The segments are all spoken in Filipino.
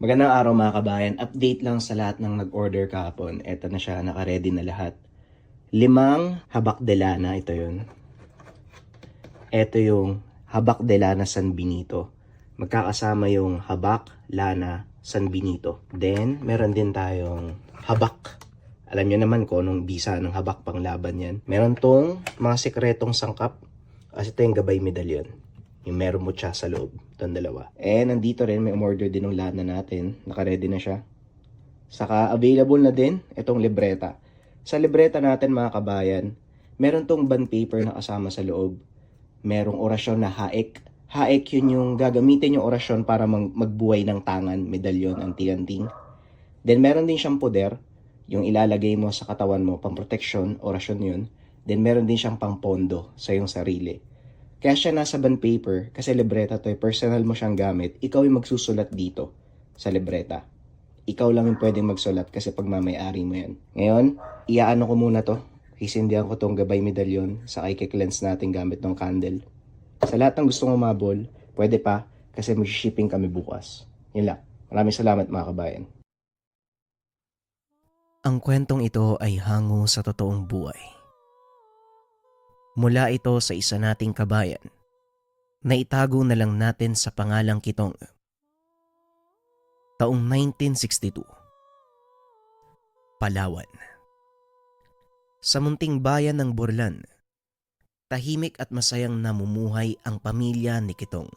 Magandang araw mga kabayan. Update lang sa lahat ng nag-order kahapon. Eto na siya, naka-ready na lahat. 5 habak de lana, ito yun. Eto yung habak de lana San Benito. Magkakasama yung habak, lana, San Benito. Then, meron din tayong habak. Alam nyo naman kung anong bisa ng habak pang laban yan. Meron tong mga sekretong sangkap. Kasi ito yung gabay medalyon. Yung meron mo siya sa loob. Itong dalawa. And nandito rin, may umorder din ng lana natin. Naka-ready na siya. Saka available na din itong libreta. Sa libreta natin mga kabayan, meron tong bond paper na kasama sa loob. Merong orasyon na haek. Haek yun yung gagamitin yung orasyon para magbuhay ng tangan, medalyon, anti-anting. Then meron din siyang poder, yung ilalagay mo sa katawan mo, pang protection, orasyon yun. Then meron din siyang pang pondo sa iyong sarili. Kaya siya nasa bond paper kasi libreta to, personal mo siyang gamit. Ikaw yung magsusulat dito sa libreta. Ikaw lang yung pwedeng magsulat kasi pagmamayari mo yan. Ngayon, iaano ko muna to. Hisindihan ko tong gabay medalyon sa i-cleanse natin gamit ng candle. Sa lahat ng gustong umabol, pwede pa kasi mag-shipping kami bukas. Yun lang. Maraming salamat mga kabayan. Ang kwentong ito ay hango sa totoong buhay. Mula ito sa isa nating kabayan na itago na lang natin sa pangalang Kitong. Taong 1962, Palawan. Sa munting bayan ng Borlan, tahimik at masayang namumuhay ang pamilya ni Kitong.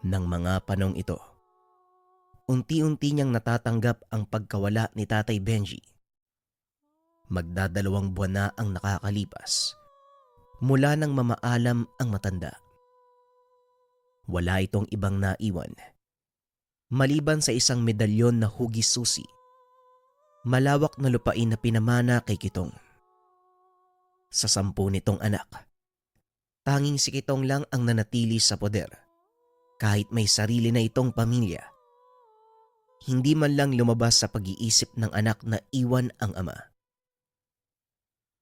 Nang mga panong ito, unti-unti niyang natatanggap ang pagkawala ni Tatay Benji. Magdadalawang buwan na ang nakakalipas mula nang mamaalam ang matanda. Wala itong ibang naiwan maliban sa isang medalyon na hugis susi, malawak na lupain na pinamana kay Kitong. Sa 10 nitong anak, tanging si Kitong lang ang nanatili sa poder kahit may sarili na itong pamilya. Hindi man lang lumabas sa pag-iisip ng anak na iwan ang ama.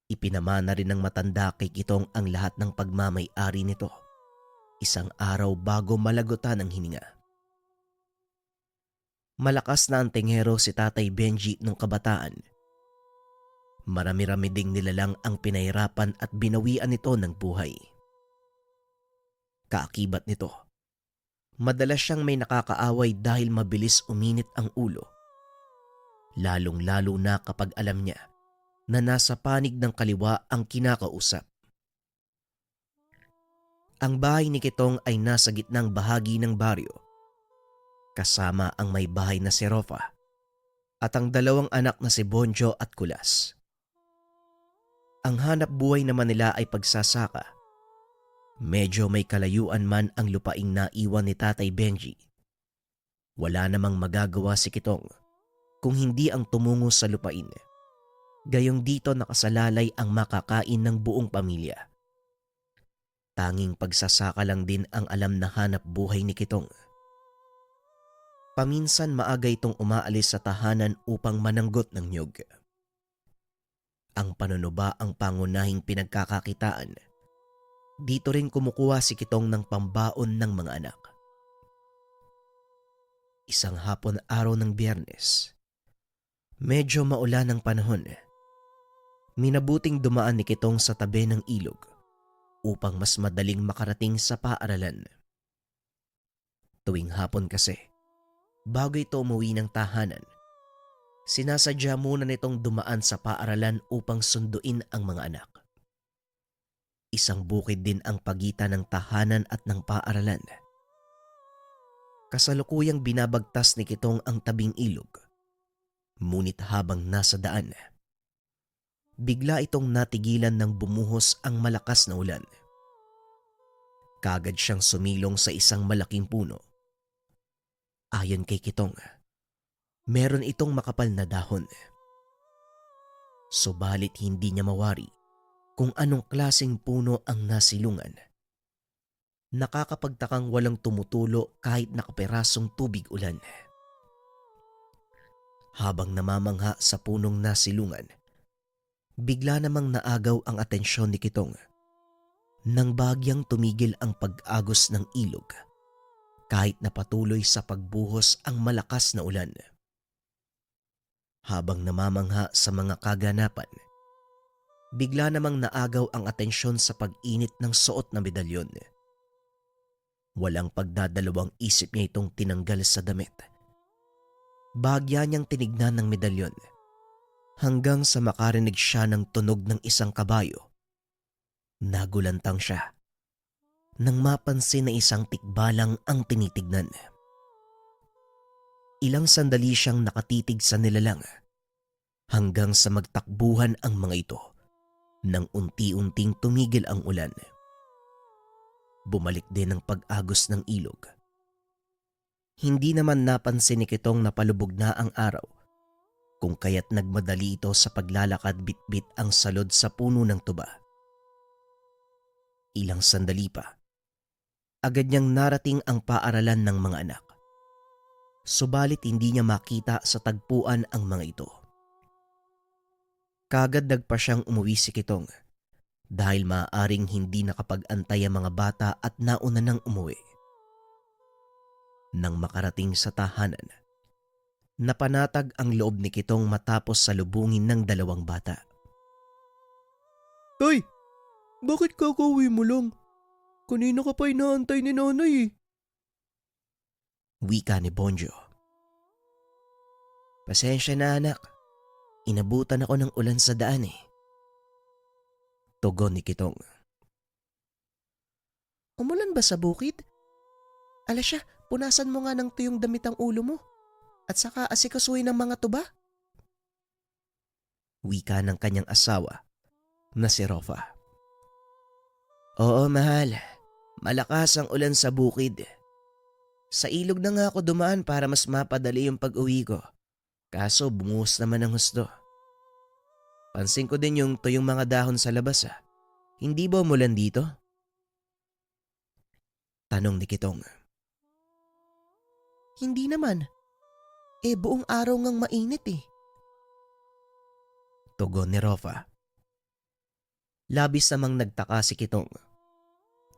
Ipinamana rin ng matanda kay Kitong ang lahat ng pagmamay-ari nito, isang araw bago malagutan ang hininga. Malakas na ang tenghero si Tatay Benji nung kabataan. Marami-rami ding nilalang ang pinahirapan at binawian nito ng buhay. Kaakibat nito, madalas siyang may nakakaaway dahil mabilis uminit ang ulo. Lalong-lalo na kapag alam niya na nasa panig ng kaliwa ang kinakausap. Ang bahay ni Kitong ay nasa gitnang bahagi ng baryo, kasama ang may bahay na si Rofa at ang 2 anak na si Bonjo at Kulas. Ang hanap buhay naman nila ay pagsasaka. Medyo may kalayuan man ang lupaing naiwan ni Tatay Benji. Wala namang magagawa si Kitong kung hindi ang tumungo sa lupain. Gayong dito nakasalalay ang makakain ng buong pamilya. Tanging pagsasaka lang din ang alam na hanap buhay ni Kitong. Paminsan maaga itong umaalis sa tahanan upang mananggot ng niyog. Ang panunuba ang pangunahing pinagkakakitaan. Dito rin kumukuha si Kitong ng pambaon ng mga anak. Isang hapon araw ng Biyernes, medyo maulan ang panahon. Minabuting dumaan ni Kitong sa tabi ng ilog upang mas madaling makarating sa paaralan. Tuwing hapon kasi, bago ito umuwi ng tahanan, sinasadya muna nitong dumaan sa paaralan upang sunduin ang mga anak. Isang bukid din ang pagitan ng tahanan at ng paaralan. Kasalukuyang binabagtas ni Kitong ang tabing ilog. Ngunit habang nasa daan, bigla itong natigilan nang bumuhos ang malakas na ulan. Kagad siyang sumilong sa isang malaking puno. Ayon kay Kitong, meron itong makapal na dahon. Subalit hindi niya mawari kung anong klaseng puno ang nasilungan. Nakakapagtakang walang tumutulo kahit nakaperasong tubig ulan. Habang namamangha sa punong nasilungan, bigla namang naagaw ang atensyon ni Kitong nang bahagyang tumigil ang pag-agos ng ilog. kahit na patuloy sa pagbuhos ang malakas na ulan. Habang namamangha sa mga kaganapan, bigla namang naagaw ang atensyon sa pag-init ng suot na medalyon. Walang pagdadalawang isip niya itong tinanggal sa damit. Bahagya niyang tinignan ng medalyon hanggang sa makarinig siya ng tunog ng isang kabayo. Nagulantang siya nang mapansin na isang tikbalang ang tinitignan. Ilang sandali siyang nakatitig sa nilalang hanggang sa magtakbuhan ang mga ito nang unti-unting tumigil ang ulan. Bumalik din ang pag-agos ng ilog. Hindi naman napansin ni Kitong na palubog na ang araw, kung kaya't nagmadali ito sa paglalakad bitbit ang salod sa puno ng tuba. Ilang sandali pa, agad niyang narating ang paaralan ng mga anak. Subalit hindi niya makita sa tagpuan ang mga ito. Kagad nagpa siyang umuwi si Kitong dahil maaaring hindi nakapag-antay ang mga bata at nauna nang umuwi. Nang makarating sa tahanan, napanatag ang loob ni Kitong matapos salubungin ng dalawang bata. Tay, bakit kakauwi mo lang? Kanina ka pa inaantay ni nanay eh. Wika ni Bonjo. Pasensya na anak, inabutan ako ng ulan sa daan eh. Tugon ni Kitong. Umulan ba sa bukid? Alasya, punasan mo nga ng tuyong damit ang ulo mo at saka asikasuhin ng mga tuba. Wika ng kanyang asawa na si Rofa. Oo mahal, malakas ang ulan sa bukid. Sa ilog na nga ako dumaan para mas mapadali yung pag-uwi ko. Kaso bumuhos naman ang husto. Pansin ko din yung tuyong mga dahon sa labas ah. Hindi ba umulan dito? Tanong ni Kitong. Hindi naman. Buong araw ngang mainit eh. Tugon ni Rofa. Labis namang nagtaka si Kitong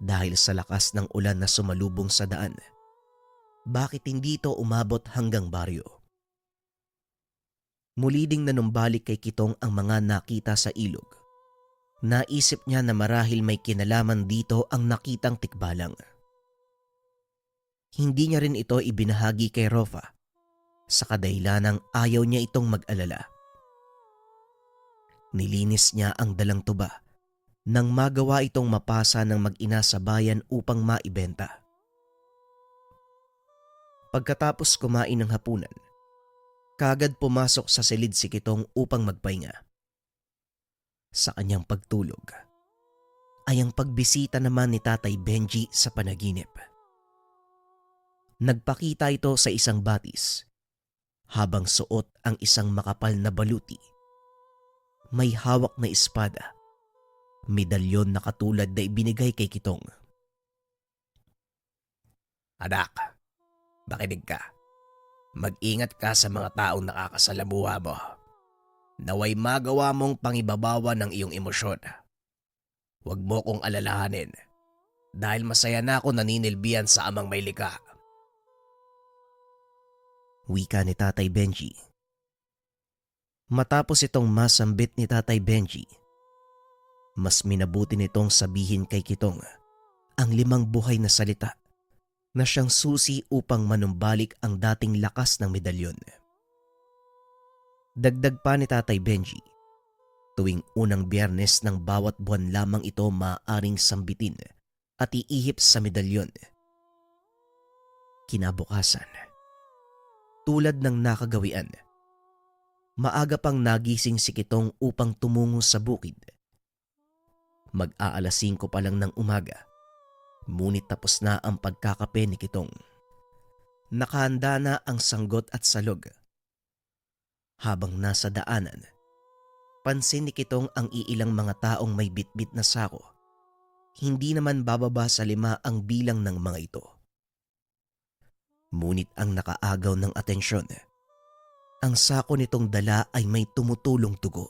dahil sa lakas ng ulan na sumalubong sa daan. Bakit hindi ito umabot hanggang baryo? Muli ding nanumbalik kay Kitong ang mga nakita sa ilog. Naisip niya na marahil may kinalaman dito ang nakitang tikbalang. Hindi niya rin ito ibinahagi kay Rofa sa kadahilanang ayaw niya itong mag-alala. Nilinis niya ang dalang tuba nang magawa itong mapasa ng mag-ina sa bayan upang maibenta. Pagkatapos kumain ng hapunan, kagad pumasok sa silid si Kitong upang magpahinga. Sa kanyang pagtulog ay ang pagbisita naman ni Tatay Benji sa panaginip. Nagpakita ito sa isang batis habang suot ang isang makapal na baluti. May hawak na espada, medalyon na katulad na ibinigay kay Kitong. Anak, makinig ka. Mag-ingat ka sa mga taong nakakasalamuha mo. Naway magawa mong pangibabawa ng iyong emosyon. Huwag mo kong alalahanin dahil masaya na ako naninilbihan sa amang may likha. Wika ni Tatay Benji. Matapos itong masambit ni Tatay Benji, mas minabuti nitong sabihin kay Kitong ang 5 buhay na salita na siyang susi upang manumbalik ang dating lakas ng medalyon. Dagdag pa ni Tatay Benji, tuwing unang Biyernes ng bawat buwan lamang ito maaaring sambitin at iihip sa medalyon. Kinabukasan, tulad ng nakagawian, maaga pang nagising si Kitong upang tumungo sa bukid. Mag-aalas 5 pa lang ng umaga, ngunit tapos na ang pagkakape ni Kitong. Nakahanda na ang sanggot at salog. Habang nasa daanan, pansin ni Kitong ang iilang mga taong may bitbit na sako. Hindi naman bababa sa 5 ang bilang ng mga ito. Ngunit ang nakaagaw ng atensyon, ang sako nitong dala ay may tumutulong dugo.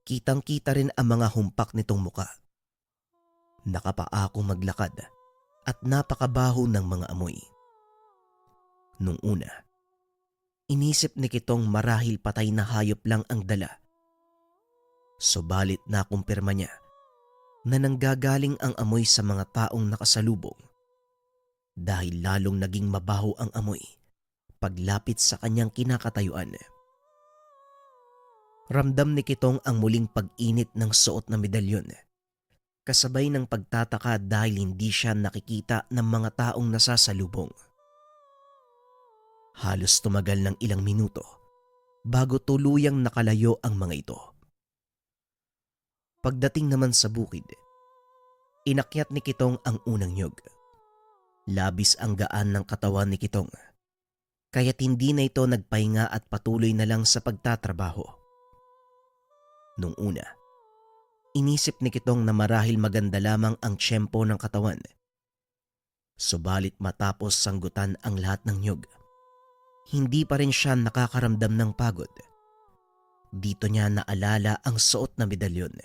Kitang-kita rin ang mga humpak nitong muka. Nakapaakong maglakad at napakabaho ng mga amoy. Nung una, inisip ni Kitong marahil patay na hayop lang ang dala. Subalit nakumpirma niya na nanggagaling ang amoy sa mga taong nakasalubong dahil lalong naging mabaho ang amoy paglapit sa kanyang kinakatayuan. Ramdam ni Kitong ang muling pag-init ng suot na medalyon, kasabay ng pagtataka dahil hindi siya nakikita ng mga taong nasasalubong. Halos tumagal ng ilang minuto bago tuluyang nakalayo ang mga ito. Pagdating naman sa bukid, inakyat ni Kitong ang unang niyog. Labis ang gaan ng katawan ni Kitong, kaya't hindi na ito nagpahinga at patuloy na lang sa pagtatrabaho. Nung una, inisip ni Kitong na marahil maganda lamang ang tiyempo ng katawan. Subalit matapos sanggutan ang lahat ng niyog, hindi pa rin siya nakakaramdam ng pagod. Dito niya naalala ang suot na medalyon.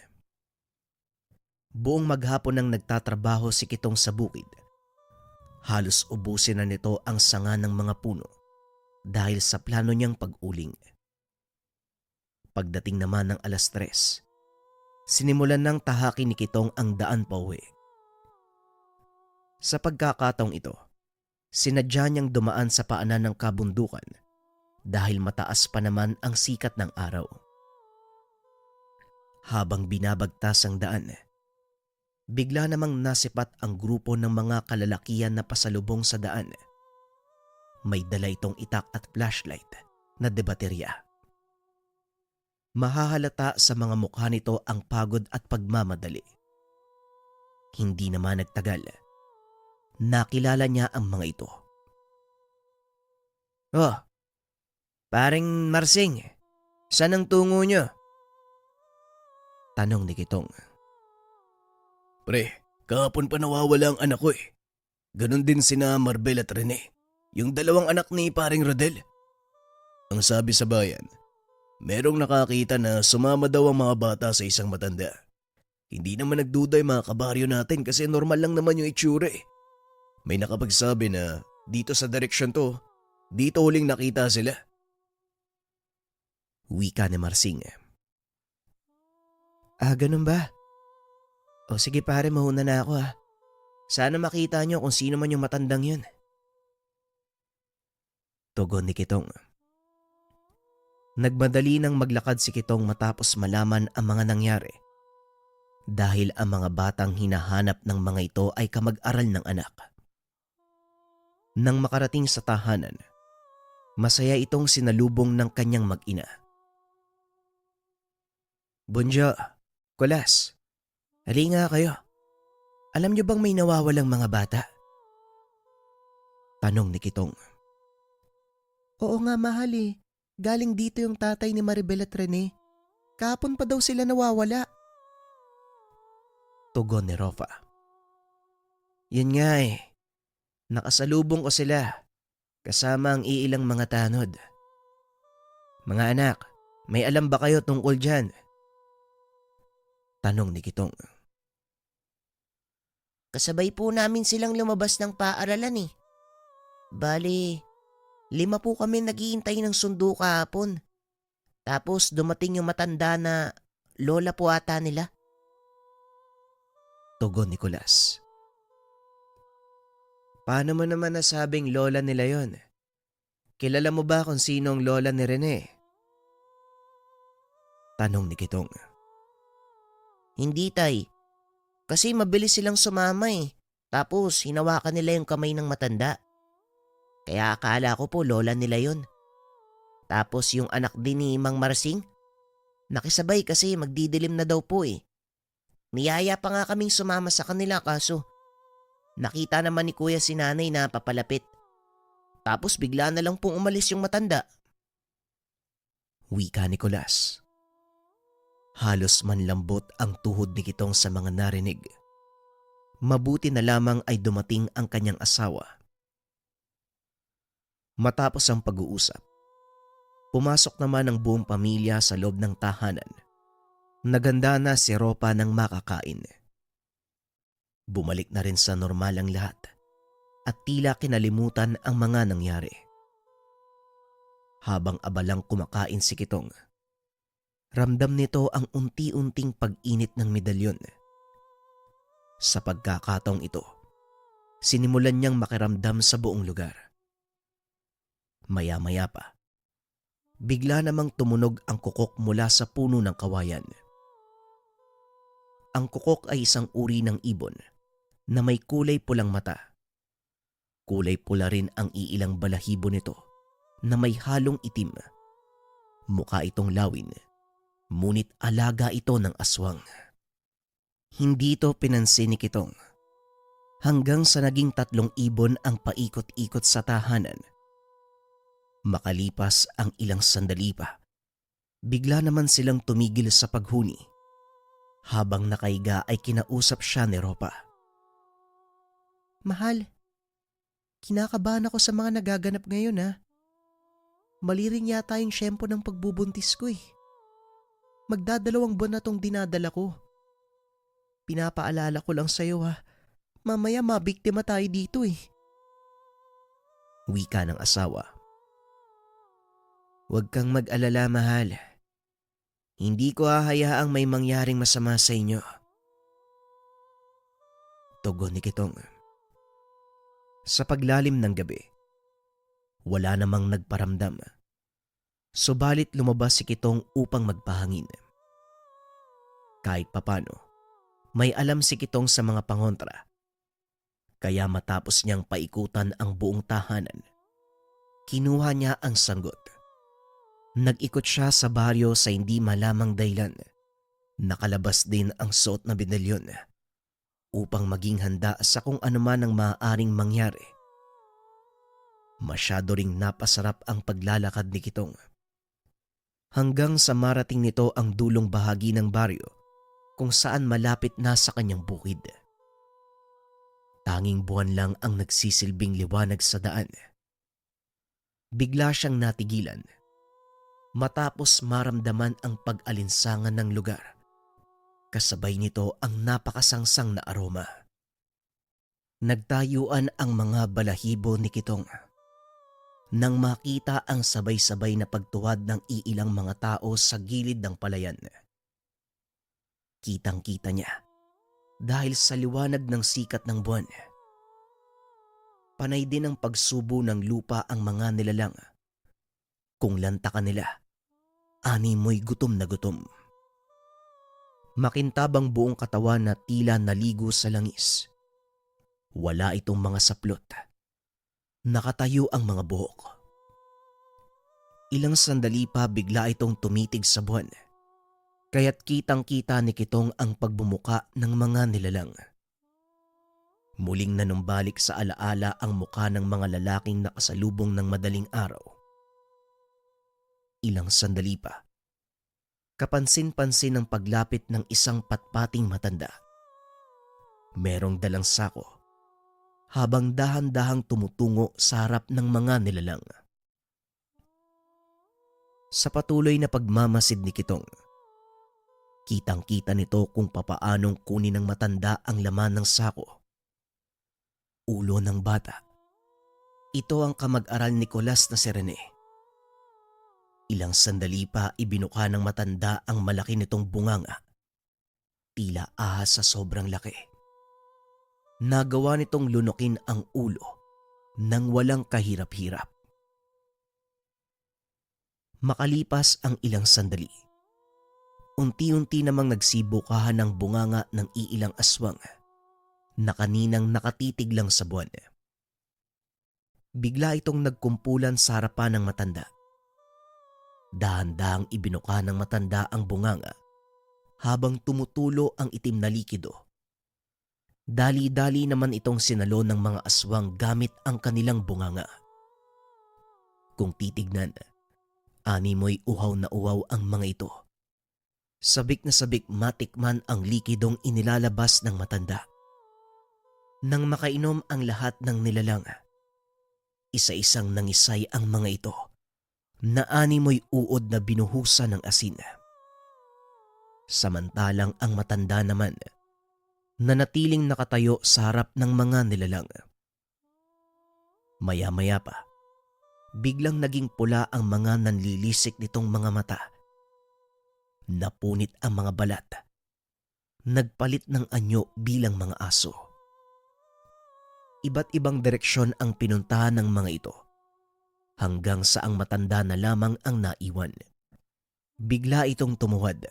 Buong maghapon nang nagtatrabaho si Kitong sa bukid. Halos ubusin na nito ang sanga ng mga puno dahil sa plano niyang pag-uling. Pagdating naman ng 3:00, sinimulan ng tahaki ni Kitong ang daan pauwi. Sa pagkakataong ito, sinadya niyang dumaan sa paanan ng kabundukan dahil mataas pa naman ang sikat ng araw. Habang binabagtas ang daan, bigla namang nasipat ang grupo ng mga kalalakihan na pasalubong sa daan. May dala itong itak at flashlight na debaterya. Mahahalata sa mga mukha nito ang pagod at pagmamadali. Hindi naman nagtagal, nakilala niya ang mga ito. "Oh, paring Marsing, saan ang tungo niyo?" Tanong ni Kitong. "Pre, kahapon pa nawawala ang anak ko eh. Ganon din sina Marbel at Rene, yung dalawang anak ni paring Rodel. Ang sabi sa bayan, merong nakakita na sumama daw ang mga bata sa isang matanda. Hindi naman nagduda yung mga kabaryo natin kasi normal lang naman yung itsura eh. May nakapagsabi na dito sa direksyon to, dito huling nakita sila." Wika ni Marsing. Ganun ba? O sige pare, mauna na ako ha. Sana makita niyo kung sino man yung matandang yun." Tugon ni Kitong. Nagmadali nang maglakad si Kitong matapos malaman ang mga nangyari dahil ang mga batang hinahanap ng mga ito ay kamag-aral ng anak. Nang makarating sa tahanan, masaya itong sinalubong ng kanyang mag-ina. "Bonjo, Kulas, hali nga kayo. Alam niyo bang may nawawalang mga bata?" Tanong ni Kitong. Oo nga mahal eh. Galing dito yung tatay ni Maribel at Rene. Kahapon pa daw sila nawawala. Tugon ni Rofa. "Yun nga eh. Nakasalubong ko sila kasama ang iilang mga tanod. Mga anak, may alam ba kayo tungkol dyan?" Tanong ni Kitong. Kasabay po namin silang lumabas ng paaralan eh. Bali, 5 po kami naghihintay ng sundo kahapon. Tapos dumating yung matanda na lola po ata nila. Tugon ni Kulas. "Paano mo naman nasabing lola nila yon? Kilala mo ba kung sino ang lola ni Rene?" Tanong ni Kitong. Hindi tay. Kasi mabilis silang sumama eh. Tapos hinawakan nila yung kamay ng matanda. Kaya akala ko po lola nila yon. Tapos yung anak din ni Mang Marsing, nakisabay kasi magdidilim na daw po eh. Niyaya pa nga kaming sumama sa kanila kaso nakita naman ni kuya si nanay na papalapit. Tapos bigla na lang pong umalis yung matanda. Wika ni Kulas. Halos manlambot ang tuhod ni Kitong sa mga narinig. Mabuti na lamang ay dumating ang kanyang asawa. Matapos ang pag-uusap, pumasok naman ang buong pamilya sa loob ng tahanan. Naganda na si Ropa ng makakain. Bumalik na rin sa normal ang lahat at tila kinalimutan ang mga nangyari. Habang abalang kumakain si Kitong, ramdam nito ang unti-unting pag-init ng medalyon. Sa pagkakataong ito, sinimulan niyang makiramdam sa buong lugar. Maya-maya pa, bigla namang tumunog ang kukok mula sa puno ng kawayan. Ang kukok ay isang uri ng ibon na may kulay pulang mata. Kulay pula rin ang iilang balahibo nito na may halong itim. Mukha itong lawin, ngunit alaga ito ng aswang. Hindi ito pinansin ni Kitong hanggang sa naging 3 ibon ang paikot-ikot sa tahanan. Makalipas ang ilang sandali pa, bigla naman silang tumigil sa paghuni. Habang nakaiga ay kinausap siya ni Ropa. Mahal, kinakabahan ako sa mga nagaganap ngayon ha. Mali rin yata yung syempo ng pagbubuntis ko eh. Magdadalawang buwan na tong dinadala ko. Pinapaalala ko lang sa'yo ha. Mamaya mabiktima tayo dito eh. Wika ng asawa. Huwag kang mag-alala, mahal. Hindi ko hahayaang may mangyaring masama sa inyo. Tugon ni Kitong. Sa paglalim ng gabi, wala namang nagparamdam. Subalit lumabas si Kitong upang magpahangin. Kahit papano, may alam si Kitong sa mga pangontra. Kaya matapos niyang paikutan ang buong tahanan, kinuha niya ang sanggot. Nag-ikot siya sa baryo sa hindi malamang dahilan. Nakalabas din ang suot na medalyon upang maging handa sa kung anuman ang maaaring mangyari. Masyado ring napasarap ang paglalakad ni Kitong. Hanggang sa marating nito ang dulong bahagi ng baryo kung saan malapit na sa kanyang bukid. Tanging buwan lang ang nagsisilbing liwanag sa daan. Bigla siyang natigilan matapos maramdaman ang pag-alinsangan ng lugar. Kasabay nito ang napakasangsang na aroma. Nagtayuan ang mga balahibo ni Kitong nang makita ang sabay-sabay na pagtuwad ng iilang mga tao sa gilid ng palayan. Kitang-kita niya dahil sa liwanag ng sikat ng buwan. Panay din ang pagsubo ng lupa ang mga nilalang. Kung lantakan nila, animoy gutom na gutom. Makintabang buong katawan na tila naligo sa langis. Wala itong mga saplot. Nakatayo ang mga buhok. Ilang sandali pa bigla itong tumitig sa buwan. Kaya't kitang-kita ni Kitong ang pagbumuka ng mga nilalang. Muling nanumbalik sa alaala ang muka ng mga lalaking nakasalubong ng madaling araw. Ilang sandali pa, kapansin-pansin ang paglapit ng isang patpating matanda. Merong dalang sako, habang dahan-dahang tumutungo sa harap ng mga nilalang. Sa patuloy na pagmamasid ni Kitong, kitang-kita nito kung papaanong kunin ng matanda ang laman ng sako. Ulo ng bata. Ito ang kamag-aral ni Nicolas na si Rene. Ilang sandali pa ibinuka ng matanda ang malaki nitong bunganga. Tila ahas sa sobrang laki. Nagawa nitong lunukin ang ulo nang walang kahirap-hirap. Makalipas ang ilang sandali, unti-unti namang nagsibukahan ng bunganga ng iilang aswang na kaninang nakatitig lang sa buwan. Bigla itong nagkumpulan sa harapan ng matanda. Dahan-dahang ibinuka ng matanda ang bunganga habang tumutulo ang itim na likido. Dali-dali naman itong sinalo ng mga aswang gamit ang kanilang bunganga. Kung titignan, animoy uhaw na uhaw ang mga ito. Sabik na sabik matikman ang likidong inilalabas ng matanda. Nang makainom ang lahat ng nilalang, isa-isang nangisay ang mga ito na animoy uod na binuhusan ng asin. Samantalang ang matanda naman, nanatiling nakatayo sa harap ng mga nilalang. Maya-maya pa, biglang naging pula ang mga nanlilisik nitong mga mata. Napunit ang mga balat. Nagpalit ng anyo bilang mga aso. Iba't ibang direksyon ang pinuntahan ng mga ito, hanggang sa ang matanda na lamang ang naiwan. Bigla itong tumuwad.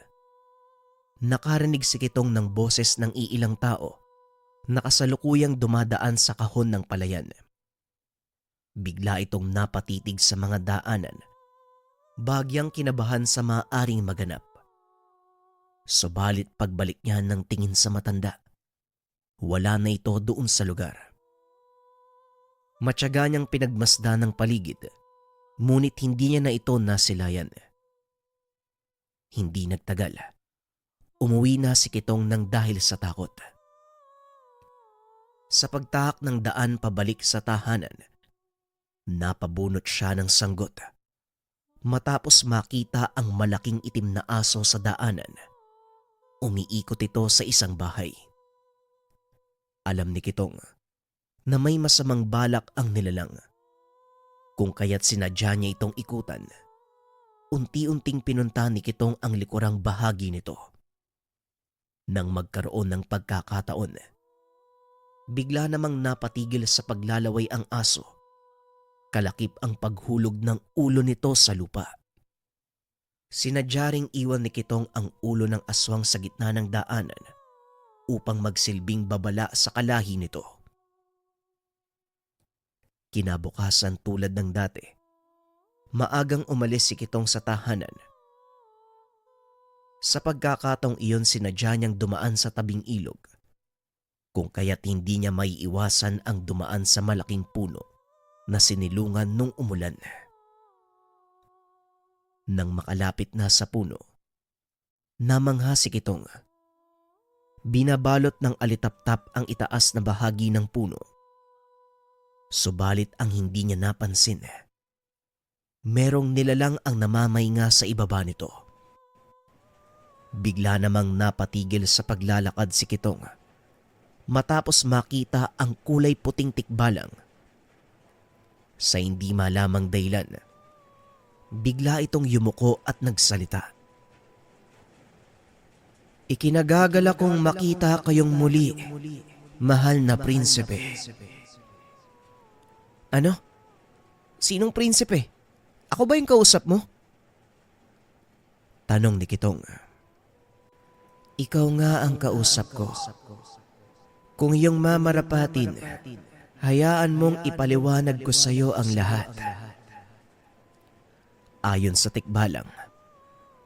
Nakarinig si Kitong ng boses ng iilang tao na kasalukuyang dumadaan sa kahon ng palayan. Bigla itong napatitig sa mga daanan, bagyang kinabahan sa maaaring maganap. Subalit pagbalik niya ng tingin sa matanda, wala na ito doon sa lugar. Matyaga niyang pinagmasdan ng paligid, ngunit hindi niya na ito nasilayan. Hindi nagtagal, umuwi na si Kitong nang dahil sa takot. Sa pagtahak ng daan pabalik sa tahanan, napabunot siya ng sanggot matapos makita ang malaking itim na aso sa daanan. Umiikot ito sa isang bahay. Alam ni Kitong na may masamang balak ang nilalang, kung kaya't sinadya niya itong ikutan. Unti-unting pinunta ni Kitong ang likurang bahagi nito. Nang magkaroon ng pagkakataon, bigla namang napatigil sa paglalaway ang aso. Kalakip ang paghulog ng ulo nito sa lupa. Sinadya ring iwan ni Kitong ang ulo ng aswang sa gitna ng daanan upang magsilbing babala sa kalahi nito. Kinabukasan tulad ng dati, maagang umalis si Kitong sa tahanan. Sa pagkakataong iyon, sinadya niyang dumaan sa tabing ilog, kung kaya't hindi niya maiiwasan ang dumaan sa malaking puno na sinilungan nung umulan. Nang makalapit na sa puno, namangha si Kitong. Binabalot ng alitaptap ang itaas na bahagi ng puno. Subalit ang hindi niya napansin, merong nilalang ang namamahinga sa ibaba nito. Bigla namang napatigil sa paglalakad si Kitong matapos makita ang kulay puting tikbalang. Sa hindi malamang dahilan, bigla itong yumuko at nagsalita. "Ikinagagala kong makita kayong muli, mahal na prinsipe." "Ano? Sinong prinsipe? Ako ba yung kausap mo?" tanong ni Kitong. "Ikaw nga ang kausap ko. Kung iyong mamarapatin, hayaan mong ipaliwanag ko sa iyo ang lahat." Ayon sa tikbalang,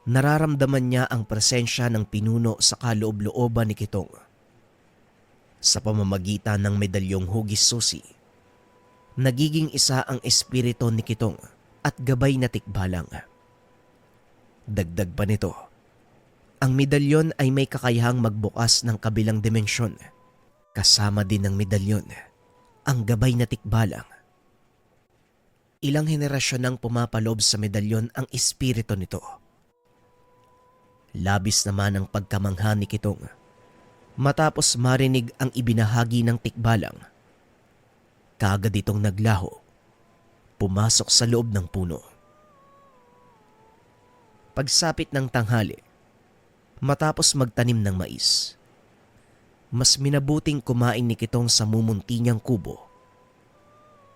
nararamdaman niya ang presensya ng pinuno sa kaloob-looban ni Kitong. Sa pamamagitan ng medalyong hugis susi, nagiging isa ang espiritu ni Kitong at gabay na tikbalang. Dagdag pa nito, ang medalyon ay may kakayahang magbukas ng kabilang dimensyon. Kasama din ng medalyon ang gabay na tikbalang. Ilang henerasyon nang pumapalob sa medalyon ang espiritu nito. Labis naman ang pagkamangha ni Kitong matapos marinig ang ibinahagi ng tikbalang. Kaagad itong naglaho, pumasok sa loob ng puno. Pagsapit ng tanghali, matapos magtanim ng mais, mas minabuting kumain ni Kitong sa mumunti niyang kubo.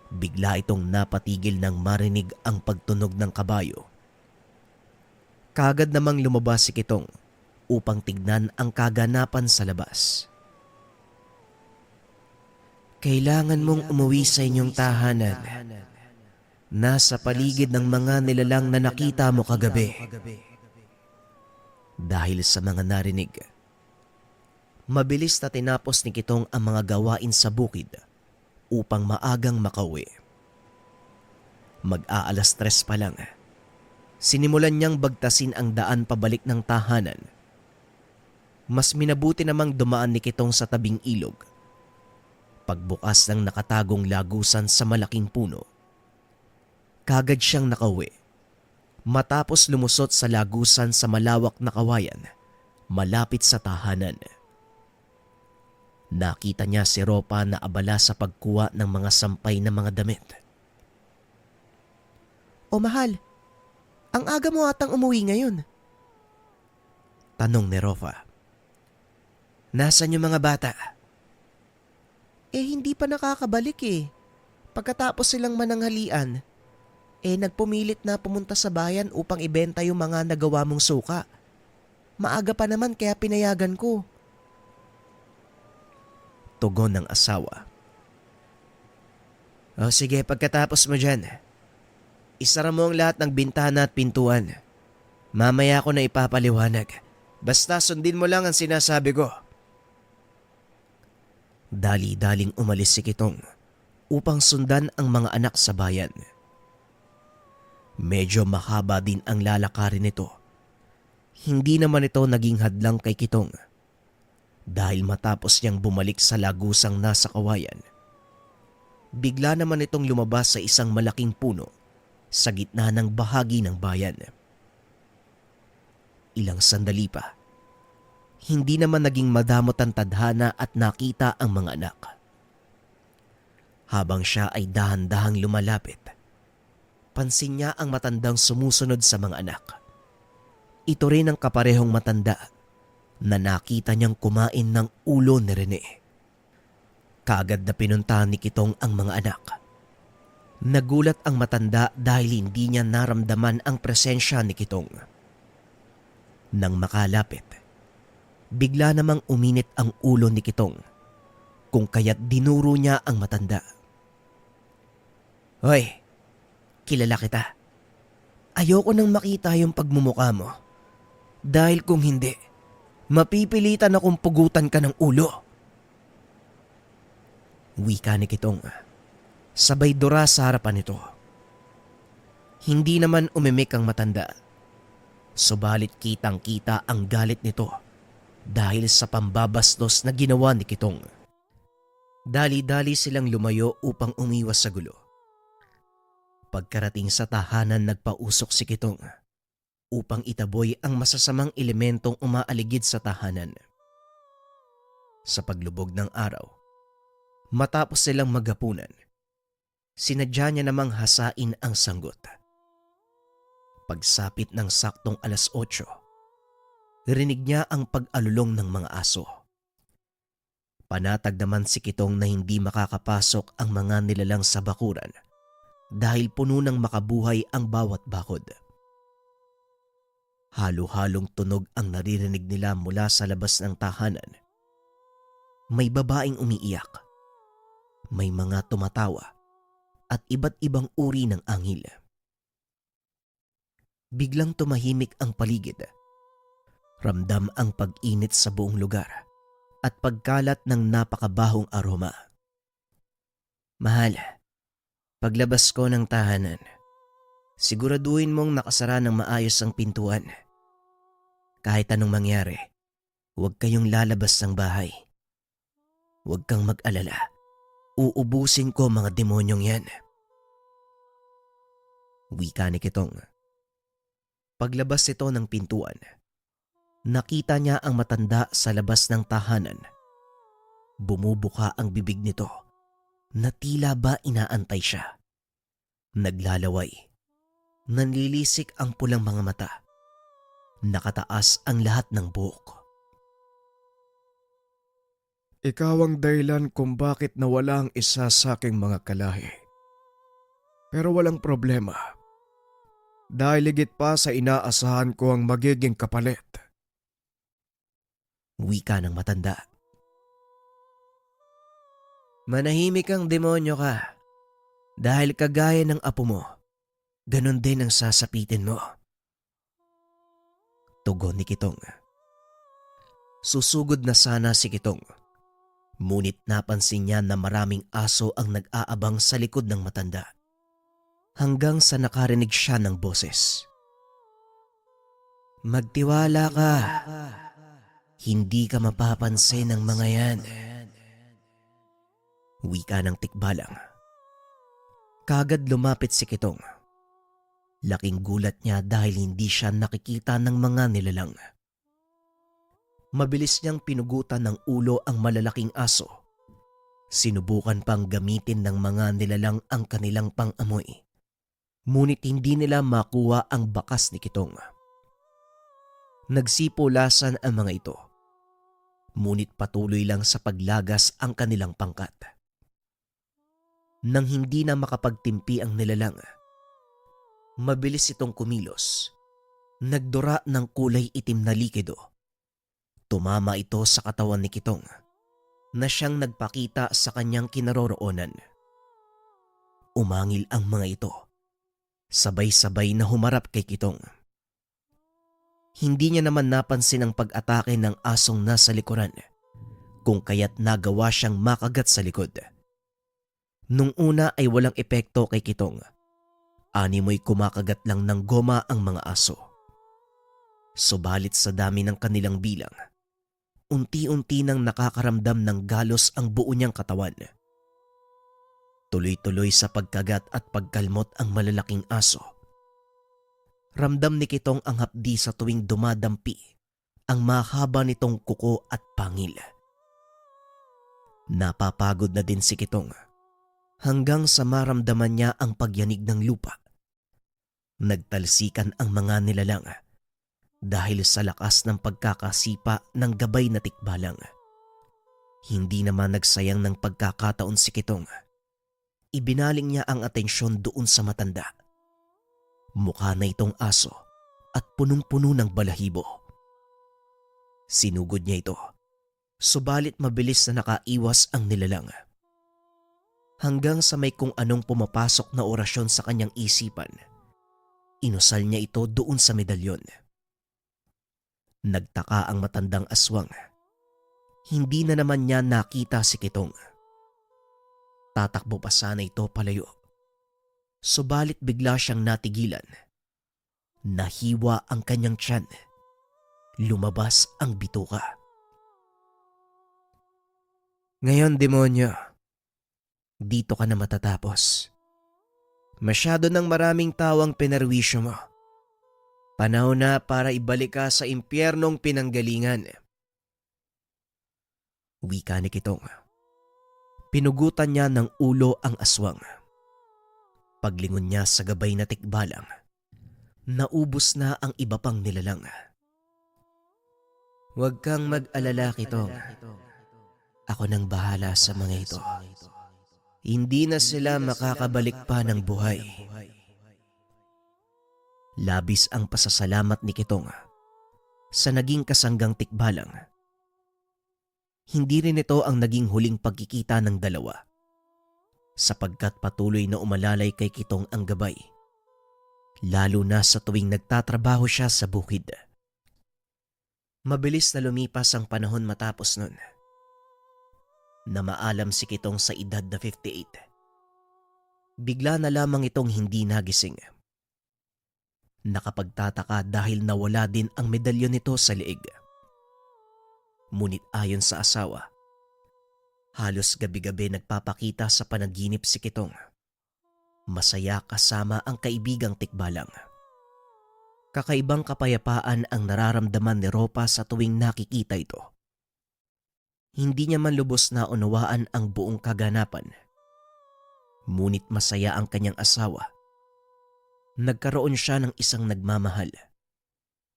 Bigla itong napatigil nang marinig ang pagtunog ng kabayo. Kaagad namang lumabas si Kitong upang tignan ang kaganapan sa labas. "Kailangan mong umuwi sa inyong tahanan. Nasa paligid ng mga nilalang na nakita mo kagabi." Dahil sa mga narinig, mabilis na tinapos ni Kitong ang mga gawain sa bukid upang maagang makauwi. Mag-aalas 3 pa lang, sinimulan niyang bagtasin ang daan pabalik ng tahanan. Mas minabuti namang dumaan ni Kitong sa tabing ilog. Pagbukas ng nakatagong lagusan sa malaking puno, kaagad siyang nakauwi. Matapos lumusot sa lagusan sa malawak na kawayan, malapit sa tahanan. Nakita niya si Ropa na abala sa pagkuha ng mga sampay na mga damit. O mahal, ang aga mo atang umuwi ngayon. Tanong ni Ropa. Nasaan yung mga bata? Hindi pa nakakabalik eh. Pagkatapos silang mananghalian, nagpumilit na pumunta sa bayan upang ibenta yung mga nagawa mong suka. Maaga pa naman kaya pinayagan ko. Tugon ng asawa. O sige, pagkatapos mo dyan, isara mo ang lahat ng bintana at pintuan. Mamaya ko na ipapaliwanag. Basta sundin mo lang ang sinasabi ko. Dali-daling umalis si Kitong upang sundan ang mga anak sa bayan. Medyo mahaba din ang lalakarin nito. Hindi naman ito naging hadlang kay Kitong dahil matapos niyang bumalik sa lagusang nasa kawayan. Bigla naman itong lumabas sa isang malaking puno sa gitna ng bahagi ng bayan. Ilang sandali pa, hindi naman naging madamot ang tadhana at nakita ang mga anak. Habang siya ay dahan-dahang lumalapit, pansin niya ang matandang sumusunod sa mga anak. Ito rin ang kaparehong matanda na nakita niyang kumain ng ulo ni Rene. Kaagad na pinuntahan ni Kitong ang mga anak. Nagulat ang matanda dahil hindi niya naramdaman ang presensya ni Kitong. Nang makalapit, bigla namang uminit ang ulo ni Kitong, kung kaya't dinuro niya ang matanda. Hoy, kilala kita. Ayoko nang makita yung pagmumukha mo. Dahil kung hindi, mapipilitan akong pugutan ka ng ulo. Wika ni Kitong, sabay dura sa harapan nito. Hindi naman umimik ang matanda. Subalit kitang-kita ang galit nito dahil sa pambabastos na ginawa ni Kitong. Dali-dali silang lumayo upang umiwas sa gulo. Pagkarating sa tahanan, nagpausok si Kitong upang itaboy ang masasamang elementong umaaligid sa tahanan. Sa paglubog ng araw, matapos silang maghapunan, sinadya niya namang hasain ang sanggot. Pagsapit ng saktong 8:00, rinig niya ang pag-alulong ng mga aso. Panatag naman si Kitong na hindi makakapasok ang mga nilalang sa bakuran dahil puno ng makabuhay ang bawat bakod. Halo-halong tunog ang naririnig nila mula sa labas ng tahanan. May babaeng umiiyak, may mga tumatawa at iba't ibang uri ng anghel. Biglang tumahimik ang paligid. Ramdam ang pag-init sa buong lugar at pagkalat ng napakabahong aroma. Mahal, paglabas ko ng tahanan, siguraduhin mong nakasara ng maayos ang pintuan. Kahit anong mangyari, huwag kayong lalabas ng bahay. Huwag kang mag-alala. Uubusin ko mga demonyong yan. Wika ni Kitong. Paglabas ito ng pintuan, nakita niya ang matanda sa labas ng tahanan. Bumubuka ang bibig nito na tila ba inaantay siya. Naglalaway. Nanlilisik ang pulang mga mata. Nakataas ang lahat ng buhok. Ikaw ang dahilan kung bakit nawala ang isa sa aking mga kalahi. Pero walang problema. Dahil higit pa sa inaasahan ko ang magiging kapalit. Wika ng matanda. Manahimik ang demonyo ka. Dahil kagaya ng apo mo, ganon din ang sasapitin mo. Tugon ni Kitong. Susugod na sana si Kitong. Ngunit napansin niya na maraming aso ang nag-aabang sa likod ng matanda. Hanggang sa nakarinig siya ng boses. Magtiwala ka. Hindi ka mapapansin ng mga yan. Wika ng tikbalang. Kagad lumapit si Kitong. Laking gulat niya dahil hindi siya nakikita ng mga nilalang. Mabilis niyang pinugutan ng ulo ang malalaking aso. Sinubukan pang gamitin ng mga nilalang ang kanilang pang-amoy. Ngunit hindi nila makuha ang bakas ni Kitong. Nagsipulasan ang mga ito. Ngunit patuloy lang sa paglagas ang kanilang pangkat. Nang hindi na makapagtimpi ang nilalang, mabilis itong kumilos. Nagdura ng kulay itim na likido. Tumama ito sa katawan ni Kitong na siyang nagpakita sa kanyang kinaroroonan. Umangil ang mga ito. Sabay-sabay na humarap kay Kitong. Hindi niya naman napansin ang pag-atake ng asong nasa likuran, kung kaya't nagawa siyang makagat sa likod. Nung una ay walang epekto kay Kitong. Animoy kumakagat lang ng goma ang mga aso. Subalit sa dami ng kanilang bilang, unti-unti nang nakakaramdam ng galos ang buo niyang katawan. Tuloy-tuloy sa pagkagat at pagkalmot ang malalaking aso. Ramdam ni Kitong ang hapdi sa tuwing dumadampi ang mahaba nitong kuko at pangil. Napapagod na din si Kitong hanggang sa maramdaman niya ang pagyanig ng lupa. Nagtalsikan ang mga nilalang dahil sa lakas ng pagkakasipa ng gabay na tikbalang. Hindi naman nagsayang ng pagkakataon si Kitong. Ibinaling niya ang atensyon doon sa matanda. Mukha na itong aso at punong-puno ng balahibo. Sinugod niya ito, subalit mabilis na nakaiwas ang nilalang. Hanggang sa may kung anong pumapasok na orasyon sa kanyang isipan, inusal niya ito doon sa medalyon. Nagtaka ang matandang aswang. Hindi na naman niya nakita si Kitong. Tatakbo pa sana ito palayo. Subalit bigla siyang natigilan. Nahiwa ang kanyang tiyan. Lumabas ang bituka. Ngayon, demonyo, Dito ka na matatapos. Masyado ng maraming tawang pinarwisyo mo. Panahon na para ibalik ka sa impyernong pinanggalingan. Wika ni Kitong. Pinugutan niya ng ulo ang aswang. Paglingon niya sa gabay na tikbalang, naubos na ang iba pang nilalang. Huwag kang mag-alala, Kitong. Ako nang bahala sa mga ito. Hindi na sila makakabalik pa ng buhay. Labis ang pasasalamat ni Kitong sa naging kasanggang tikbalang. Hindi rin ito ang naging huling pagkikita ng dalawa, sapagkat patuloy na umalalay kay Kitong ang gabay, lalo na sa tuwing nagtatrabaho siya sa bukid. Mabilis na lumipas ang panahon matapos nun. Namaalam si Kitong sa edad na 58. Bigla na lamang itong hindi nagising. Nakapagtataka dahil nawala din ang medalyon nito sa leeg. Ngunit ayon sa asawa, halos gabi-gabi nagpapakita sa panaginip si Kitong. Masaya kasama ang kaibigang tikbalang. Kakaibang kapayapaan ang nararamdaman ni Ropa sa tuwing nakikita ito. Hindi niya man lubos na unawaan ang buong kaganapan. Ngunit masaya ang kanyang asawa. Nagkaroon siya ng isang nagmamahal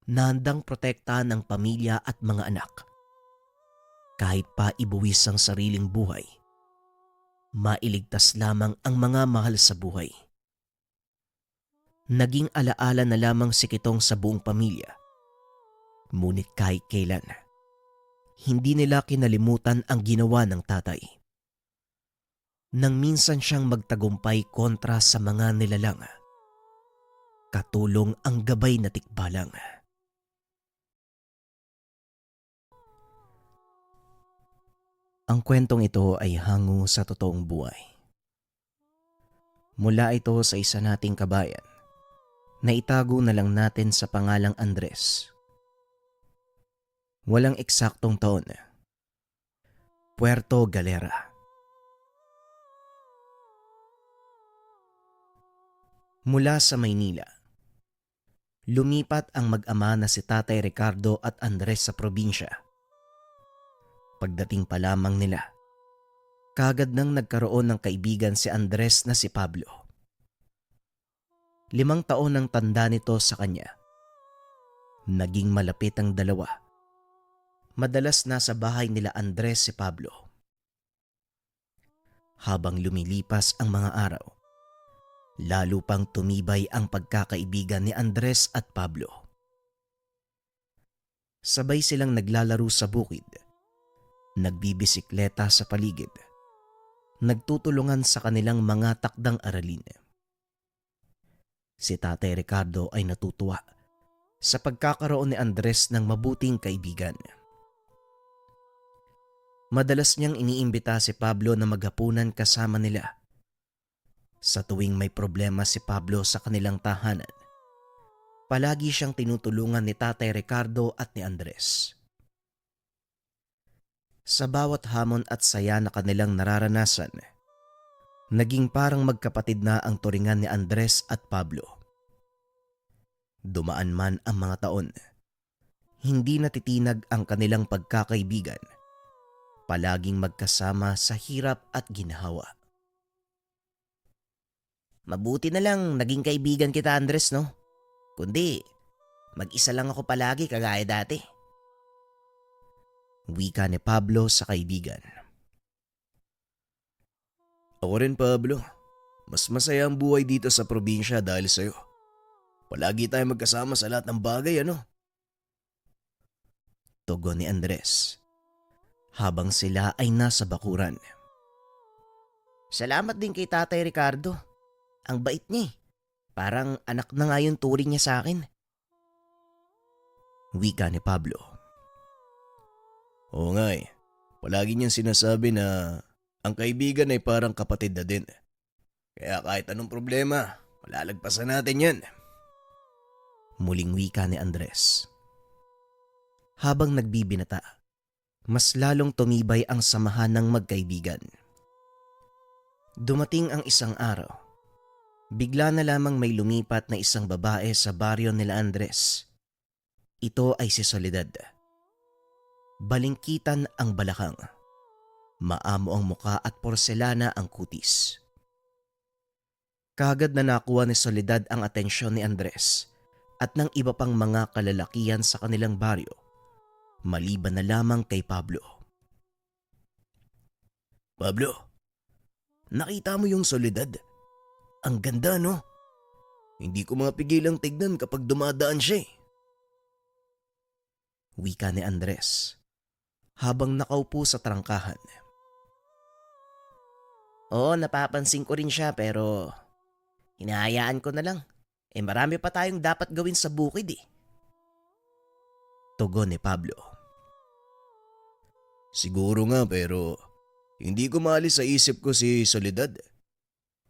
na handang protektahan ng pamilya at mga anak. Kahit pa ibuwis ang sariling buhay, mailigtas lamang ang mga mahal sa buhay. Naging alaala na lamang si Kitong sa buong pamilya. Ngunit kahit kailan, hindi nila kinalimutan ang ginawa ng tatay. Nang minsan siyang magtagumpay kontra sa mga nilalang, katulong ang gabay na tikbalang. Ang kwentong ito ay hango sa totoong buhay. Mula ito sa isa nating kabayan na itago na lang natin sa pangalang Andres. Walang eksaktong taon. Puerto Galera. Mula sa Maynila, lumipat ang mag-ama na si Tatay Ricardo at Andres sa probinsya Pagdating pa lamang nila, kagad nang nagkaroon ng kaibigan si Andres na si Pablo. 5 taon ang tanda nito sa kanya. Naging malapit ang dalawa. Madalas nasa bahay nila Andres si Pablo. Habang lumilipas ang mga araw, lalo pang tumibay ang pagkakaibigan ni Andres at Pablo. Sabay silang naglalaro sa bukid, nagbibisikleta sa paligid, nagtutulungan sa kanilang mga takdang aralin. Si Tatay Ricardo ay natutuwa sa pagkakaroon ni Andres ng mabuting kaibigan. Madalas niyang iniimbita si Pablo na maghapunan kasama nila. Sa tuwing may problema si Pablo sa kanilang tahanan, palagi siyang tinutulungan ni Tatay Ricardo at ni Andres. Sa bawat hamon at saya na kanilang nararanasan, naging parang magkapatid na ang turingan ni Andres at Pablo. Dumaan man ang mga taon, hindi natitinag ang kanilang pagkakaibigan. Palaging magkasama sa hirap at ginhawa. Mabuti na lang naging kaibigan kita, Andres, no? Kundi, mag-isa lang ako palagi kagaya dati. Wika ni Pablo sa kaibigan. Ako rin, Pablo. Mas masaya ang buhay dito sa probinsya dahil sa'yo. Palagi tayo magkasama sa lahat ng bagay, ano? Tugon ni Andres, habang sila ay nasa bakuran. Salamat din kay Tatay Ricardo. Ang bait niya eh. Parang anak na nga yung turing niya sa akin. Wika ni Pablo. Oo nga eh. Palagi niyang sinasabi na ang kaibigan ay parang kapatid na din. Kaya kahit anong problema, malalagpasan natin yan. Muling wika ni Andres. Habang nagbibinata, mas lalong tumibay ang samahan ng magkaibigan. Dumating ang isang araw. Bigla na lamang may lumipat na isang babae sa baryo nila Andres. Ito ay si Soledad. Balingkitan ang balakang. Maamo ang muka at porselana ang kutis. Kagad na nakuha ni Soledad ang atensyon ni Andres at ng iba pang mga kalalakihan sa kanilang baryo, maliban na lamang kay Pablo. Pablo, nakita mo yung Soledad? Ang ganda, no? Hindi ko mapigilang tignan kapag dumadaan siya eh. Wika ni Andres, habang nakaupo sa trangkahan. Oo, napapansin ko rin siya pero hinahayaan ko na lang. Marami pa tayong dapat gawin sa bukid eh. Tugon ni Pablo. Siguro nga pero hindi ko maalis sa isip ko si Soledad.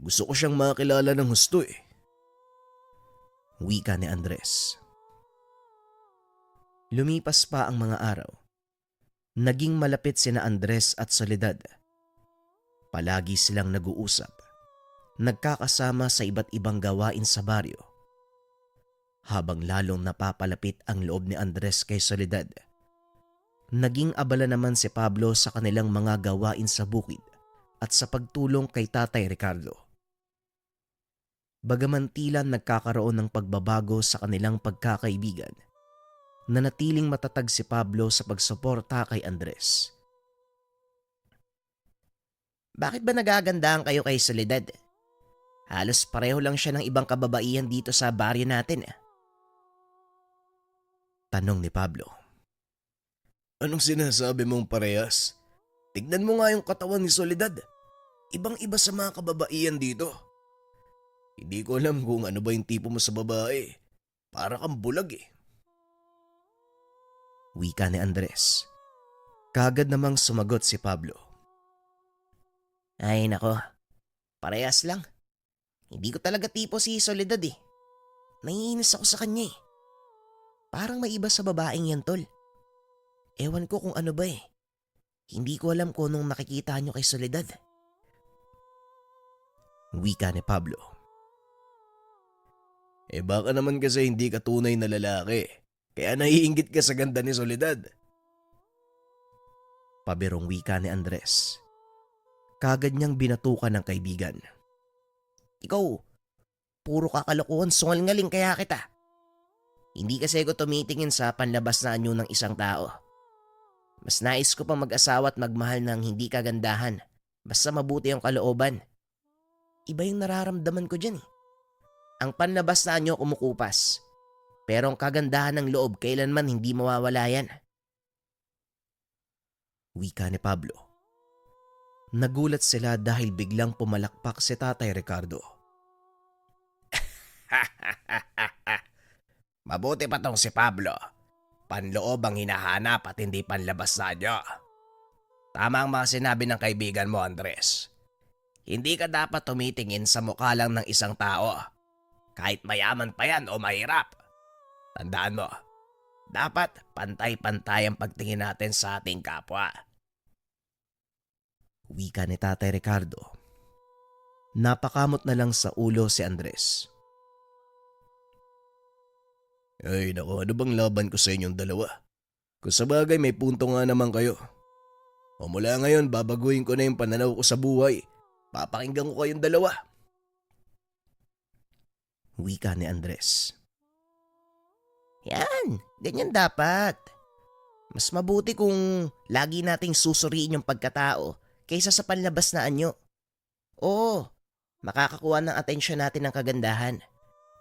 Gusto ko siyang makilala ng husto eh. Wika ni Andres. Lumipas pa ang mga araw. Naging malapit sina Andres at Soledad. Palagi silang nag-uusap, nagkakasama sa iba't ibang gawain sa baryo. Habang lalong napapalapit ang loob ni Andres kay Soledad, naging abala naman si Pablo sa kanilang mga gawain sa bukid at sa pagtulong kay Tatay Ricardo. Bagaman tila nagkakaroon ng pagbabago sa kanilang pagkakaibigan, nanatiling matatag si Pablo sa pagsuporta kay Andres. Bakit ba nagagandahan kayo kay Soledad? Halos pareho lang siya ng ibang kababaihan dito sa baryo natin. Tanong ni Pablo. Anong sinasabi mong parehas? Tignan mo nga yung katawan ni Soledad. Ibang-iba sa mga kababaihan dito. Hindi ko alam kung ano ba yung tipo mo sa babae. Para kang bulag eh. Wika ni Andres. Kagad namang sumagot si Pablo. Ay nako, parehas lang. Hindi ko talaga tipo si Soledad eh. Naiinis ako sa kanya eh. Parang may iba sa babaeng yan, tol. Ewan ko kung ano ba eh. Hindi ko alam kung anong nakikita nyo kay Soledad. Wika ni Pablo. Baka naman kasi hindi ka tunay na lalaki. Kaya naiinggit ka sa ganda ni Soledad. Pabirong wika ni Andres. Kagad niyang binatukan ng kaibigan. Ikaw, puro kakalokohan, sungal-ngaling kaya kita. Hindi kasi ako tumitingin sa panlabas na anyo ng isang tao. Mas nais ko pa mag-asawa at magmahal ng hindi kagandahan. Basta mabuti ang kalooban. Iba yung nararamdaman ko dyan eh. Ang panlabas na anyo kumukupas. Pero ang kagandahan ng loob kailanman hindi mawawala yan. Wika ni Pablo. Nagulat sila dahil biglang pumalakpak si Tatay Ricardo. Mabuti pa tong si Pablo. Panloob ang hinahanap at hindi panlabas na anyo. Tama ang mga sinabi ng kaibigan mo, Andres. Hindi ka dapat tumitingin sa mukha lang ng isang tao. Kahit mayaman pa yan o mahirap. Tandaan mo, dapat pantay-pantay ang pagtingin natin sa ating kapwa. Wika ni Tatay Ricardo. Napakamot na lang sa ulo si Andres. Ay naku, ano bang laban ko sa inyong dalawa? Kung sa bagay may punto nga naman kayo. O mula ngayon babaguhin ko na yung pananaw ko sa buhay. Papakinggan ko kayong dalawa. Wika ni Andres. Yan, ganyan dapat. Mas mabuti kung lagi nating susuriin yung pagkatao kaysa sa panlabas na anyo. Oo, makakakuha ng atensyon natin ng kagandahan.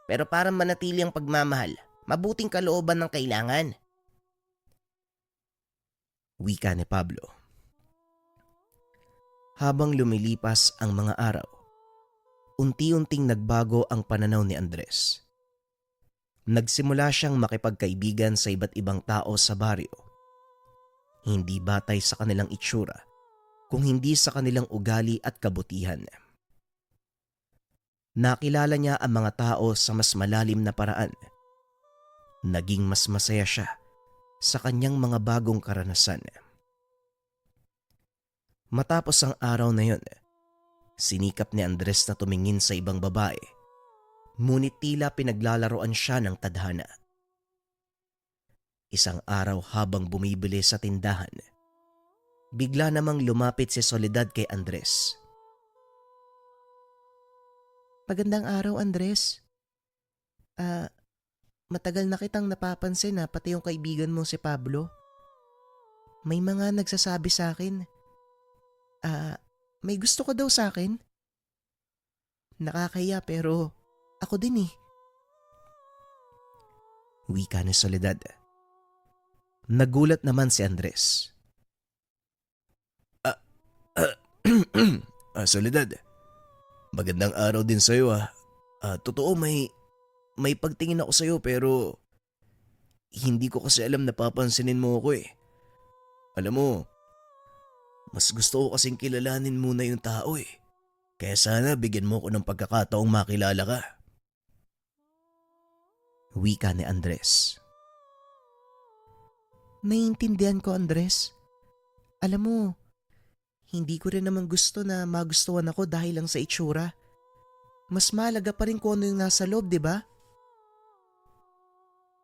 Pero para manatili ang pagmamahal, mabuting kalooban ng kailangan. Wika ni Pablo. Habang lumilipas ang mga araw, unti-unting nagbago ang pananaw ni Andres. Nagsimula siyang makipagkaibigan sa iba't ibang tao sa baryo. Hindi batay sa kanilang itsura, kung hindi sa kanilang ugali at kabutihan. Nakilala niya ang mga tao sa mas malalim na paraan. Naging mas masaya siya sa kanyang mga bagong karanasan. Matapos ang araw na yon, sinikap ni Andres na tumingin sa ibang babae, ngunit tila pinaglalaroan siya ng tadhana. Isang araw habang bumibili sa tindahan, bigla namang lumapit si Soledad kay Andres. Magandang araw, Andres. Matagal na kitang napapansin na pati yung kaibigan mo si Pablo. May mga nagsasabi sa akin. May gusto ko daw sa akin. Nakakahiya pero ako din eh. Wika ni Soledad. Nagulat naman si Andres. Soledad, magandang araw din sa'yo ah. Totoo may pagtingin ako sa'yo pero hindi ko kasi alam na papansinin mo ako eh. Alam mo, mas gusto ko kasing kilalanin muna yung tao eh. Kaya sana bigyan mo ko ng pagkakataong makilala ka. Wika ni Andres. Naiintindihan ko, Andres. Alam mo, hindi ko rin naman gusto na magustuhan ako dahil lang sa itsura. Mas mahalaga pa rin kung ano yung nasa loob, di ba?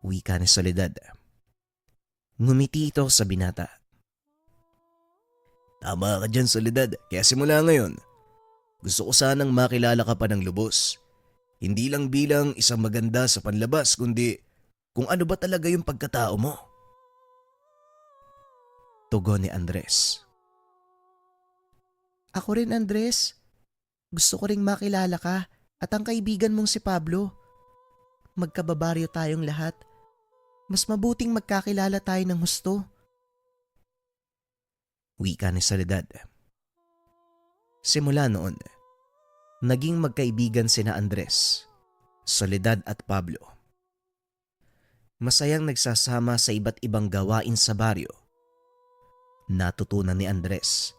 Wika ni Soledad. Ngumiti ito sa binata. Tama ka dyan, Soledad. Kaya simula ngayon, gusto ko sanang makilala ka pa ng lubos. Hindi lang bilang isang maganda sa panlabas, kundi kung ano ba talaga yung pagkatao mo. Tugon ni Andres. Ako rin, Andres. Gusto ko ring makilala ka at ang kaibigan mong si Pablo. Magkababaryo tayong lahat. Mas mabuting magkakilala tayo ng husto. Wika ni Soledad. Simula noon, naging magkaibigan sina Andres, Soledad at Pablo. Masayang nagsasama sa iba't ibang gawain sa baryo. Natutunan ni Andres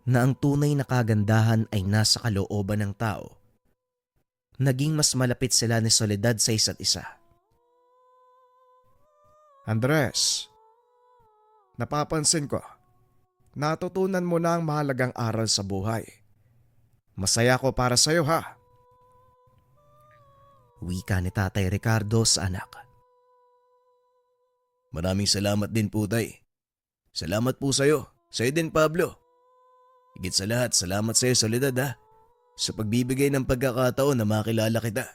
na ang tunay na kagandahan ay nasa kalooban ng tao. Naging mas malapit sila ni Soledad sa isa't isa. Andres, napapansin ko, natutunan mo na ang mahalagang aral sa buhay. Masaya ko para sa'yo ha. Wika ni Tatay Ricardo sa anak. Maraming salamat din po, Tay. Salamat po sa'yo Sa'yo din, Pablo. Higit sa lahat, salamat sa'yo, Soledad ha. Sa pagbibigay ng pagkakataon na makilala kita.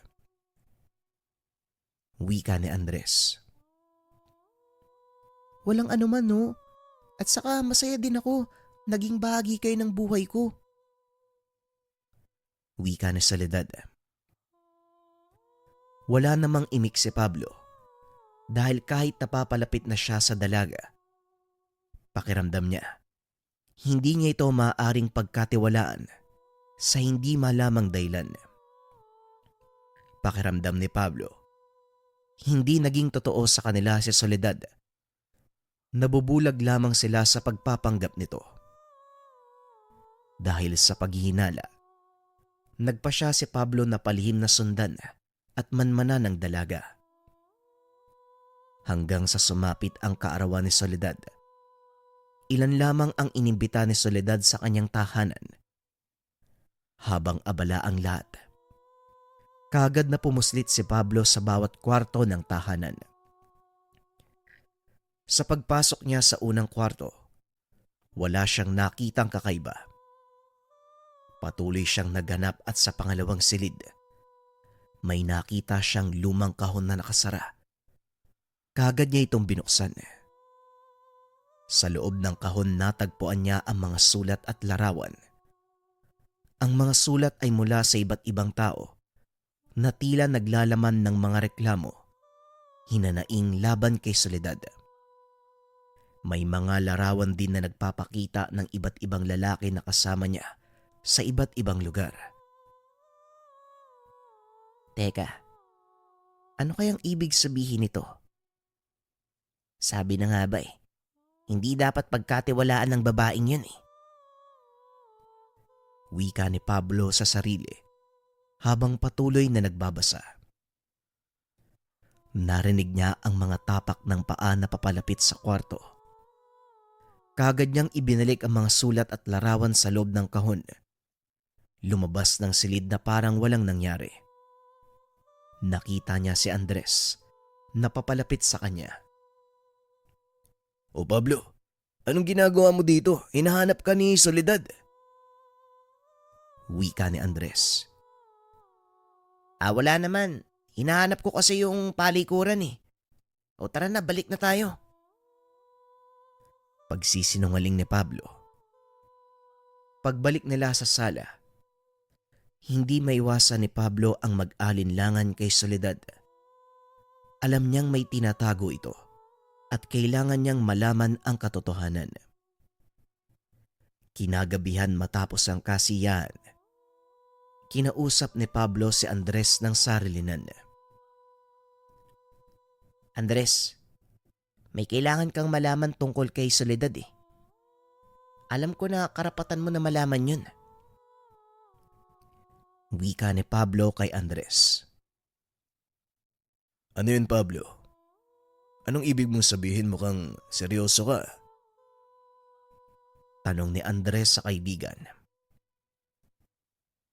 Wika ni Andres. Walang anuman no. At saka masaya din ako. Naging bahagi kayo ng buhay ko. Wika ni Soledad. Wala namang imik si Pablo dahil kahit napapalapit na siya sa dalaga, pakiramdam niya, hindi niya ito maaaring pagkatiwalaan sa hindi malamang dahilan. Pakiramdam ni Pablo, hindi naging totoo sa kanila si Soledad. Nabubulag lamang sila sa pagpapanggap nito. Dahil sa paghihinala, nagpa siya si Pablo na palihim na sundan at manmana ng dalaga. Hanggang sa sumapit ang kaarawan ni Soledad. Ilan lamang ang inimbita ni Soledad sa kanyang tahanan. Habang abala ang lahat, kaagad na pumuslit si Pablo sa bawat kwarto ng tahanan. Sa pagpasok niya sa unang kwarto, wala siyang nakitang kakaiba. Patuloy siyang naghanap at sa pangalawang silid, may nakita siyang lumang kahon na nakasara. Kaagad niya itong binuksan. Sa loob ng kahon natagpuan niya ang mga sulat at larawan. Ang mga sulat ay mula sa iba't ibang tao na tila naglalaman ng mga reklamo, hinanaing laban kay Soledad. May mga larawan din na nagpapakita ng iba't ibang lalaki na kasama niya sa iba't ibang lugar. Teka, ano kayang ibig sabihin nito? Sabi na nga ba hindi dapat pagkatiwalaan ng babaeng yun Wika ni Pablo sa sarili habang patuloy na nagbabasa. Narinig niya ang mga tapak ng paa na papalapit sa kwarto. Kaagad niyang ibinalik ang mga sulat at larawan sa loob ng kahon. Lumabas ng silid na parang walang nangyari. Nakita niya si Andres na papalapit sa kanya. O Pablo, anong ginagawa mo dito? Hinahanap ka ni Soledad. Wika ni Andres. Wala naman. Hinahanap ko kasi yung palikuran O tara na, balik na tayo. Pagsisinungaling ni Pablo. Pagbalik nila sa sala, hindi maiwasan ni Pablo ang mag-alinlangan kay Soledad. Alam niyang may tinatago ito at kailangan niyang malaman ang katotohanan. Kinagabihan matapos ang kasiyahan, kinausap ni Pablo si Andres ng sarilinan. Andres, may kailangan kang malaman tungkol kay Soledad Alam ko na karapatan mo na malaman yun. Wika ni Pablo kay Andres. Ano yun, Pablo? Anong ibig mong sabihin? Mukhang seryoso ka. Tanong ni Andres sa kaibigan.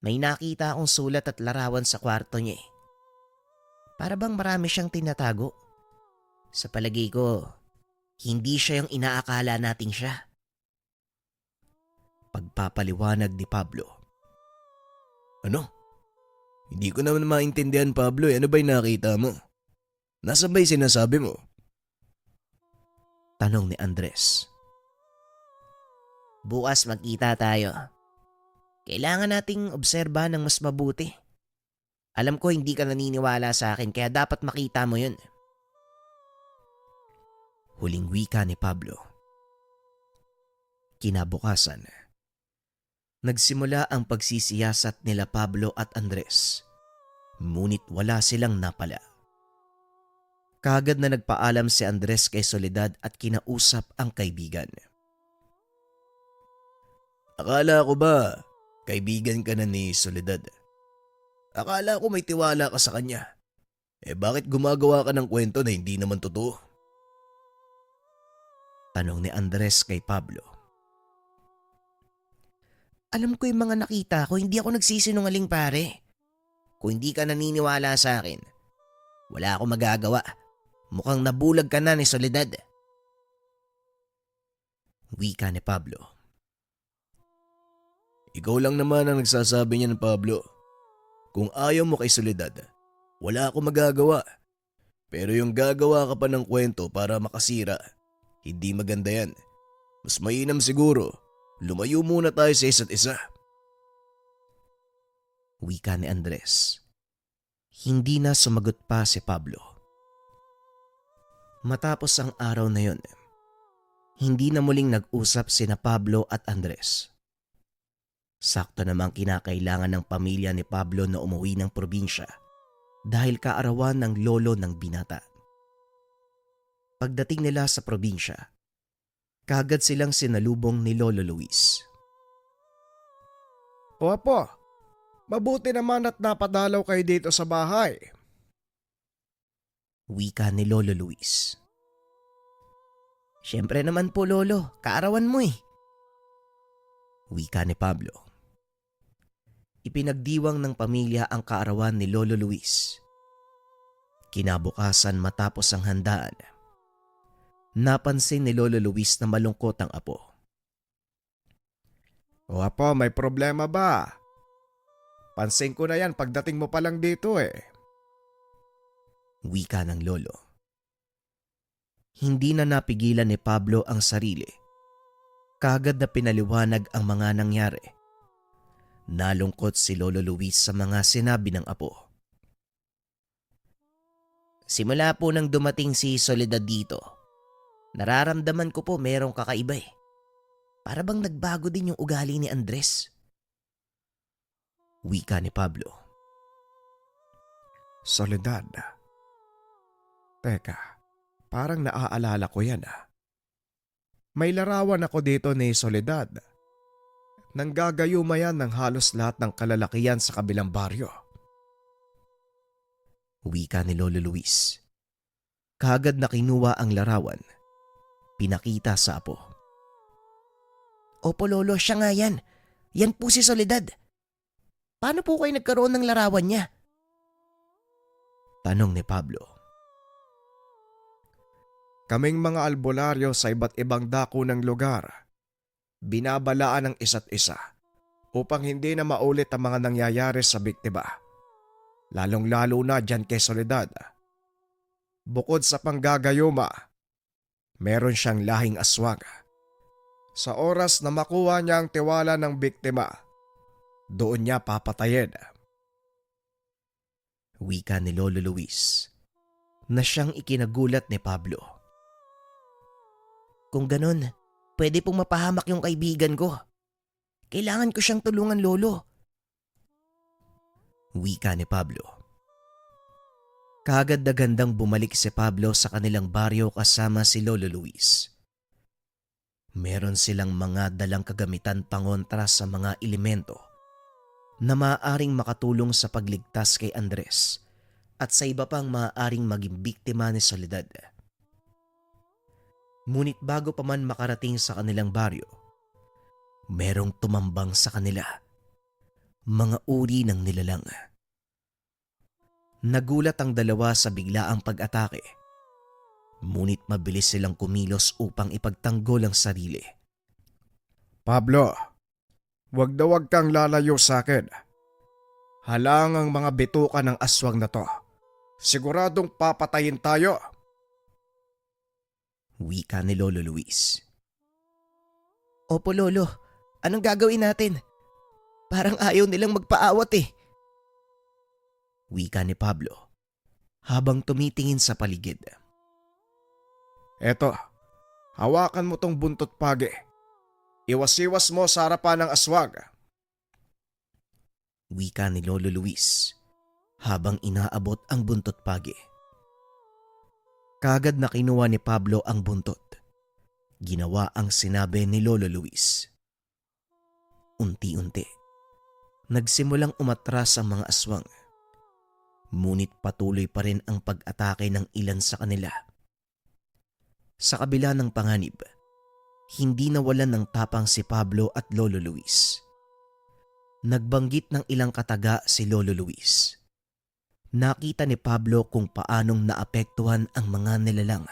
May nakita akong sulat at larawan sa kwarto niya Para bang marami siyang tinatago. Sa palagay ko, hindi siya yung inaakala nating siya. Pagpapaliwanag ni Pablo. Ano? Hindi ko naman maintindihan, Pablo. Ano ba'y nakita mo? Nasa ba'y sinasabi mo? Tanong ni Andres. Bukas magkita tayo. Kailangan nating obserba ng mas mabuti. Alam ko hindi ka naniniwala sa akin kaya dapat makita mo yun. Huling wika ni Pablo. Kinabukasan, nagsimula ang pagsisiyasat nila Pablo at Andres. Ngunit wala silang napala. Kaagad na nagpaalam si Andres kay Soledad at kinausap ang kaibigan. Akala ko ba kaibigan ka na ni Soledad? Akala ko may tiwala ka sa kanya. Bakit gumagawa ka ng kwento na hindi naman totoo? Tanong ni Andres kay Pablo. Alam ko yung mga nakita ko, hindi ako nagsisinungaling pare. Kung hindi ka naniniwala sa akin, wala akong magagawa. Mukhang nabulag ka na ni Soledad. Wika ni Pablo. Ikaw lang naman ang nagsasabi niyan, Pablo. Kung ayaw mo kay Soledad, wala akong magagawa. Pero yung gagawa ka pa ng kwento para makasira, hindi maganda yan. Mas mainam siguro, lumayo muna tayo sa isa't isa. Wika ni Andres. Hindi na sumagot pa si Pablo. Matapos ang araw na yon, hindi na muling nag-usap sina Pablo at Andres. Sakto namang kinakailangan ng pamilya ni Pablo na umuwi ng probinsya dahil kaarawan ng lolo ng binata. Pagdating nila sa probinsya, kaagad silang sinalubong ni Lolo Luis. O apo, mabuti naman at napadalaw kayo dito sa bahay. Wika ni Lolo Luis. Siyempre naman po lolo, kaarawan mo eh. Wika ni Pablo. Ipinagdiwang ng pamilya ang kaarawan ni Lolo Luis. Kinabukasan matapos ang handaan, napansin ni Lolo Luis na malungkot ang apo. O apo, may problema ba? Pansin ko na yan pagdating mo pa lang dito eh. Wika ng lolo. Hindi na napigilan ni Pablo ang sarili. Kaagad na pinaliwanag ang mga nangyari. Nalungkot si Lolo Luis sa mga sinabi ng apo. Simula po nang dumating si Soledad dito, nararamdaman ko po merong kakaiba eh. Para bang nagbago din yung ugali ni Andres. Wika ni Pablo. Soledad. Teka, parang naaalala ko yan ah. May larawan ako dito ni Soledad. Nanggagayuma yan ng halos lahat ng kalalakihan sa kabilang baryo. Wika ni Lolo Luis. Kaagad na kinuha ang larawan. Pinakita sa apo. Opo lolo, siya nga yan. Yan po si Soledad. Paano po kayo nagkaroon ng larawan niya? Tanong ni Pablo. Kaming mga albularyo sa iba't ibang dako ng lugar, binabalaan ng isa't isa upang hindi na maulit ang mga nangyayari sa biktima. Lalong-lalo na dyan kay Soledad. Bukod sa panggagayuma, meron siyang lahing aswang. Sa oras na makuha niya ang tiwala ng biktima, doon niya papatayin. Wika ni Lolo Luis na siyang ikinagulat ni Pablo. Kung ganun, pwede pong mapahamak yung kaibigan ko. Kailangan ko siyang tulungan lolo. Wika ni Pablo. Kaagad na gandang bumalik si Pablo sa kanilang baryo kasama si Lolo Luis. Meron silang mga dalang kagamitan pangontra sa mga elemento na maaaring makatulong sa pagligtas kay Andres at sa iba pang maaaring maging biktima ni Soledad. Ngunit bago pa man makarating sa kanilang baryo, merong tumambang sa kanila. Mga uri ng nilalang. Nagulat ang dalawa sa biglaang pag-atake. Ngunit mabilis silang kumilos upang ipagtanggol ang sarili. Pablo, wag na wag kang lalayo sa akin. Halang ang mga bituka ng aswang na to. Siguradong papatayin tayo. Wika ni Lolo Luis. Opo lolo, anong gagawin natin? Parang ayaw nilang magpaawat eh. Wika ni Pablo habang tumitingin sa paligid. Eto, hawakan mo tong buntot pagi. Iwas-iwas mo sa harapan ng aswang. Wika ni Lolo Luis habang inaabot ang buntot pagi. Kaagad na kinuha ni Pablo ang buntot. Ginawa ang sinabi ni Lolo Luis. Unti-unti, nagsimulang umatras ang mga aswang. Ngunit patuloy pa rin ang pag-atake ng ilan sa kanila. Sa kabila ng panganib, hindi nawalan ng tapang si Pablo at Lolo Luis. Nagbanggit ng ilang kataga si Lolo Luis. Nakita ni Pablo kung paanong naapektuhan ang mga nilalang.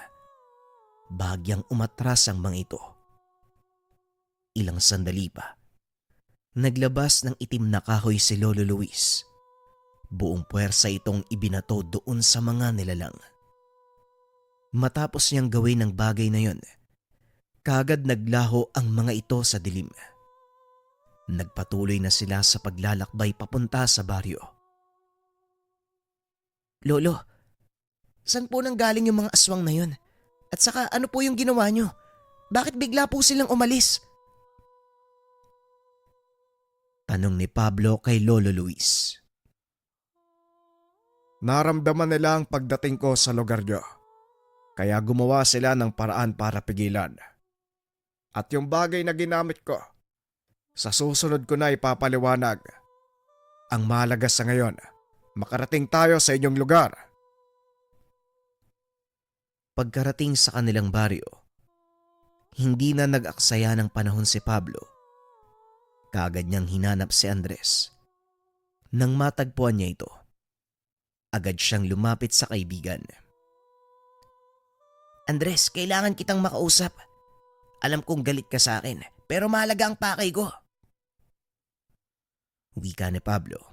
Bahagyang umatras ang mga ito. Ilang sandali pa, naglabas ng itim na kahoy si Lolo Luis. Buong puwersa itong ibinato doon sa mga nilalang. Matapos niyang gawin ang bagay na yon, kaagad naglaho ang mga ito sa dilim. Nagpatuloy na sila sa paglalakbay papunta sa baryo. Lolo, saan po nang galing yung mga aswang na yun? At saka ano po yung ginawa nyo? Bakit bigla po silang umalis? Tanong ni Pablo kay Lolo Luis. Naramdaman nila ang pagdating ko sa lugar nyo. Kaya gumawa sila ng paraan para pigilan. At yung bagay na ginamit ko, sa susunod ko na ipapaliwanag. Ang mahalaga sa ngayon, makarating tayo sa inyong lugar. Pagkarating sa kanilang baryo, hindi na nag-aksaya ng panahon si Pablo. Kaagad niyang hinanap si Andres. Nang matagpuan niya ito, agad siyang lumapit sa kaibigan. Andres, kailangan kitang makausap. Alam kong galit ka sa akin, pero mahalaga ang pakay ko. Wika ni Pablo.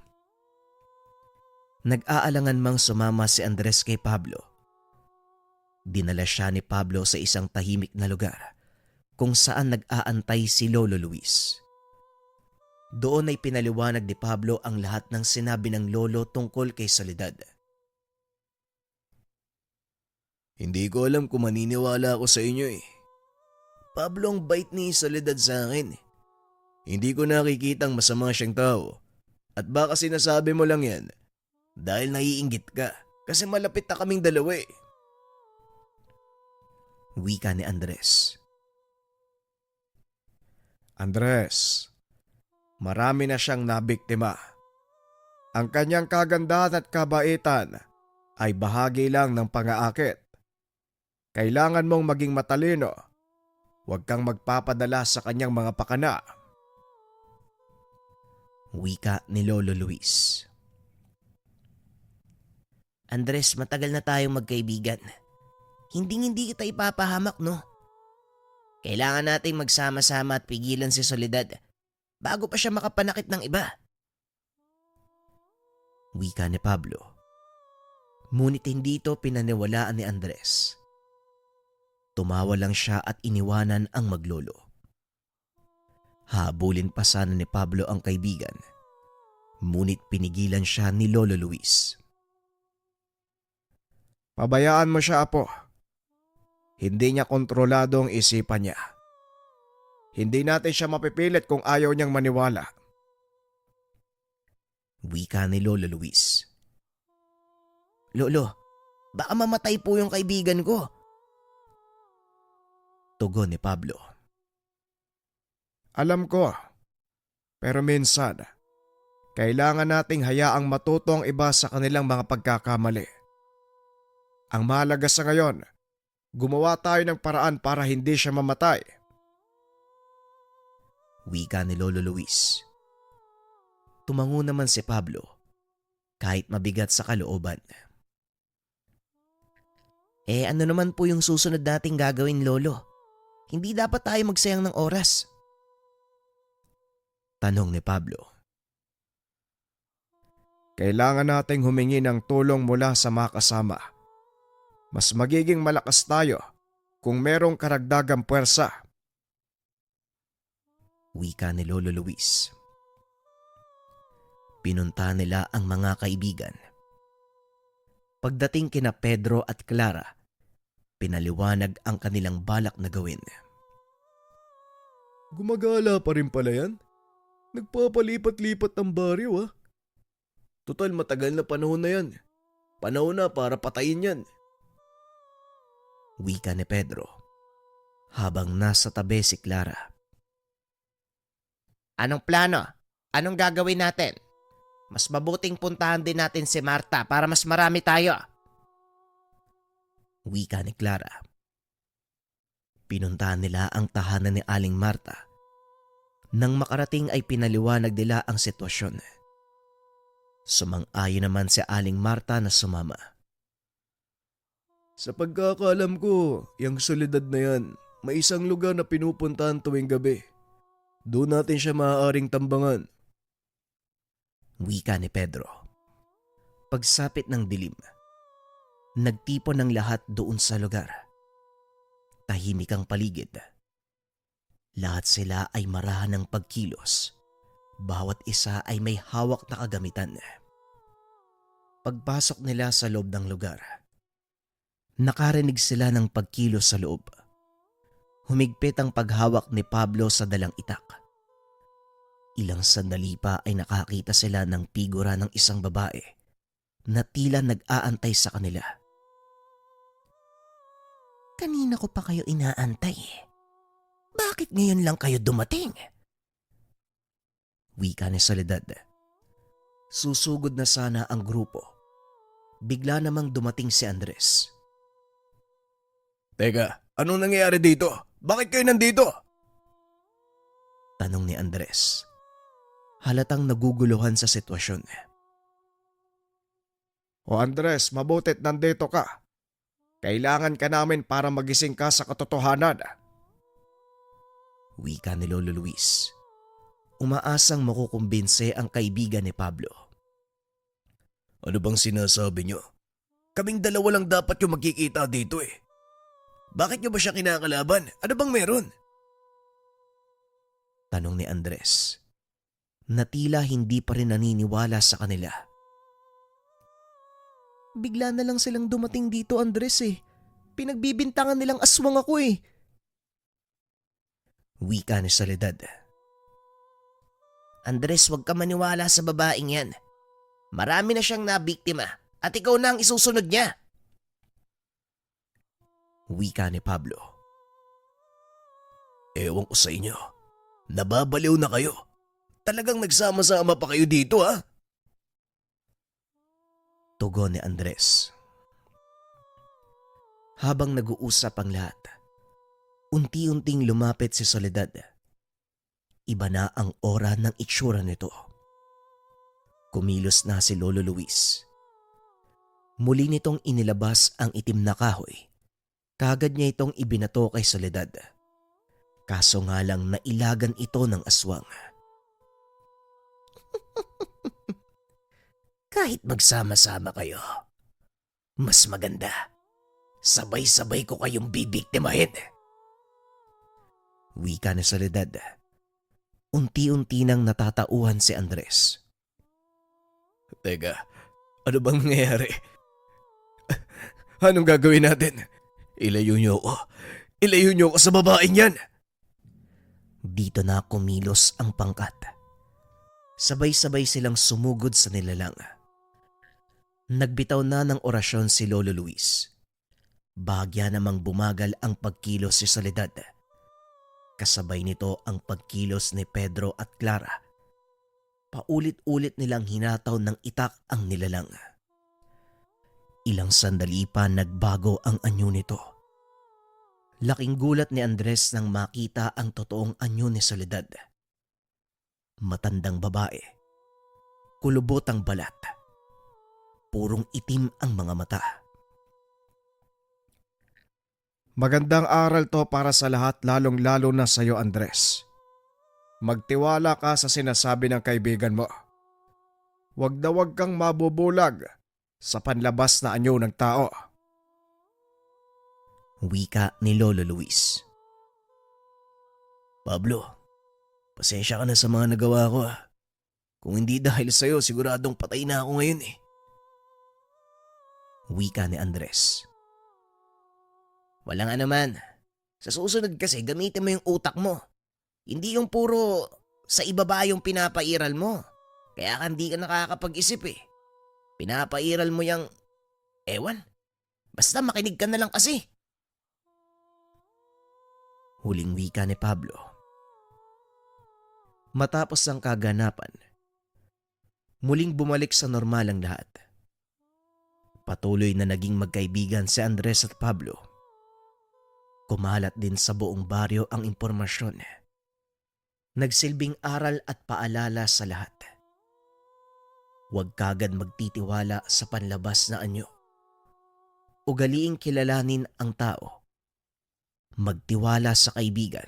Nag-aalangan mang sumama si Andres kay Pablo. Dinala siya ni Pablo sa isang tahimik na lugar kung saan nag-aantay si Lolo Luis. Doon ay pinaliwanag ni Pablo ang lahat ng sinabi ng lolo tungkol kay Soledad. Hindi ko alam kung maniniwala ako sa inyo eh. Pablo, ang bait ni Soledad sa akin. Hindi ko nakikitang masama siyang tao. At baka sinasabi mo lang yan dahil naiinggit ka kasi malapit na kaming dalawa eh. Wika ni Andres. Andres, marami na siyang nabiktima. Ang kanyang kagandahan at kabaitan ay bahagi lang ng pang-aakit. Kailangan mong maging matalino. Huwag kang magpapadala sa kanyang mga pakana. Wika ni Lolo Luis. Andres, matagal na tayong magkaibigan. Hindi kita ipapahamak, no? Kailangan nating magsama-sama at pigilan si Soledad bago pa siya makapanakit ng iba. Wika ni Pablo. Ngunit hindi ito pinaniwalaan ni Andres. Tumawa lang siya at iniwanan ang maglolo. Habulin pa sana ni Pablo ang kaibigan, ngunit pinigilan siya ni Lolo Luis. Pabayaan mo siya, apo. Hindi niya kontrolado ang isipan niya. Hindi natin siya mapipilit kung ayaw niyang maniwala. Wika ni Lolo Luis. Lolo, baka mamatay po yung kaibigan ko. Tugon ni Pablo. Alam ko, pero minsan, kailangan nating hayaang matuto ang iba sa kanilang mga pagkakamali. Ang mahalaga sa ngayon, gumawa tayo ng paraan para hindi siya mamatay. Wika ni Lolo Luis. Tumango naman si Pablo, kahit mabigat sa kalooban. Ano naman po yung susunod nating gagawin, Lolo? Hindi dapat tayo magsayang ng oras. Tanong ni Pablo. Kailangan nating humingi ng tulong mula sa mga kasama. Mas magiging malakas tayo kung merong karagdagang puwersa. Wika ni Lolo Luis. Pinunta nila ang mga kaibigan. Pagdating kina Pedro at Clara, pinaliwanag ang kanilang balak na gawin. Gumagala pa rin pala yan. Nagpapalipat-lipat ng baryo ah. Total matagal na panahon na yan. Panahon na para patayin yan. Wika ni Pedro, habang nasa tabi si Clara. Anong plano? Anong gagawin natin? Mas mabuting puntahan din natin si Marta para mas marami tayo. Wika ni Clara. Pinuntahan nila ang tahanan ni Aling Marta. Nang makarating ay pinaliwanag nila ang sitwasyon. Sumang-ayon naman si Aling Marta na sumama. Sa pagkakaalam ko, yung Soledad na yan, may isang lugar na pinupuntahan tuwing gabi. Doon natin siya maaaring tambangan. Wika ni Pedro. Pagsapit ng dilim, nagtipon ng lahat doon sa lugar. Tahimik ang paligid. Lahat sila ay marahan ng pagkilos. Bawat isa ay may hawak na kagamitan. Pagpasok nila sa loob ng lugar, nakarinig sila ng pagkilos sa loob. Humigpit ang paghawak ni Pablo sa dalang itak. Ilang sandali pa ay nakakita sila ng figura ng isang babae na tila nag-aantay sa kanila. Kanina ko pa kayo inaantay. Bakit ngayon lang kayo dumating? Wika ni Soledad. Susugod na sana ang grupo. Bigla namang dumating si Andres. Teka, anong nangyayari dito? Bakit kayo nandito? Tanong ni Andres. Halatang naguguluhan sa sitwasyon. O Andres, mabutit nandito ka. Kailangan ka namin para magising ka sa katotohanan. Wika ni Lolo Luis. Umaasang makukumbinse ang kaibigan ni Pablo. Ano bang sinasabi nyo? Kaming dalawa lang dapat yung magkikita dito eh. Bakit nyo ba siya kinakalaban? Ano bang meron? Tanong ni Andres. Na tila hindi pa rin naniniwala sa kanila. Bigla na lang silang dumating dito, Andres eh. Pinagbibintangan nilang aswang ako eh. Wika ni Soledad. Andres, huwag ka maniwala sa babaeng yan. Marami na siyang nabiktima at ikaw na ang isusunod niya. Wika ni Pablo. Ewan ko sa inyo. Nababaliw na kayo. Talagang nagsama-sama pa kayo dito ha? Tugon ni Andres. Habang nag-uusap ang lahat, unti-unting lumapit si Soledad. Iba na ang aura ng itsura nito. Kumilos na si Lolo Luis. Muli nitong inilabas ang itim na kahoy. Kagad niya itong ibinato kay Soledad. Kaso nga lang nailagan ito ng aswang. Kahit magsama-sama kayo, mas maganda. Sabay-sabay ko kayong bibiktimahin. Wika ni Soledad. Unti-unti nang natatauhan si Andres. Teka, ano bang nangyayari? Anong gagawin natin? Ilayo niyo ako. Ilayo niyo ako sa babaeng yan. Dito na kumilos ang pangkat. Sabay-sabay silang sumugod sa nilalang. Nagbitaw na ng orasyon si Lolo Luis. Bahagya namang bumagal ang pagkilos si Soledad. Kasabay nito ang pagkilos ni Pedro at Clara. Paulit-ulit nilang hinataw ng itak ang nilalang. Ilang sandali pa nagbago ang anyo nito. Laking gulat ni Andres nang makita ang totoong anyo ni Soledad. Matandang babae. Kulubot ang balat. Purong itim ang mga mata. Magandang aral to para sa lahat, lalong-lalo na sa iyo, Andres. Magtiwala ka sa sinasabi ng kaibigan mo. Huwag na huwag kang mabubulag sa panlabas na anyo ng tao. Wika ni Lolo Luis. Pablo, pasensya ka na sa mga nagawa ko ha. Kung hindi dahil sa'yo, siguradong patay na ako ngayon eh. Wika ni Andres. Walang anuman. Sa susunod kasi gamitin mo yung utak mo. Hindi yung puro sa ibaba yung pinapairal mo. Kaya hindi ka nakakapag-isip eh. Pinapairal mo yung ewan. Basta makinig ka na lang kasi. Huling wika ni Pablo. Matapos ang kaganapan, muling bumalik sa normal ang lahat. Patuloy na naging magkaibigan si Andres at Pablo. Kumalat din sa buong baryo ang impormasyon. Nagsilbing aral at paalala sa lahat. Huwag kagad magtitiwala sa panlabas na anyo. Ugaliing kilalanin ang tao. Magtiwala sa kaibigan.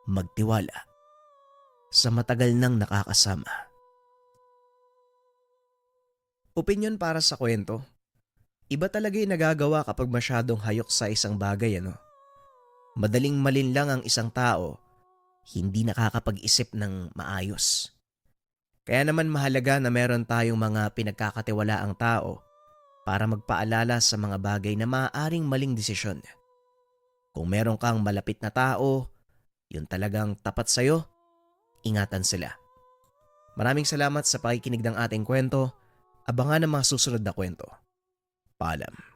magtiwala sa matagal nang nakakasama. Opinyon para sa kwento. Iba talaga yung nagagawa kapag masyadong hayok sa isang bagay, ano? Madaling malinlang ang isang tao, hindi nakakapag-isip ng maayos. Kaya naman mahalaga na meron tayong mga pinagkakatiwalaang tao para magpaalala sa mga bagay na maaaring maling desisyon. Kung meron kang malapit na tao, yun talagang tapat sa'yo, ingatan sila. Maraming salamat sa pakikinig ng ating kwento. Abangan ang mga susunod na kwento. Paalam.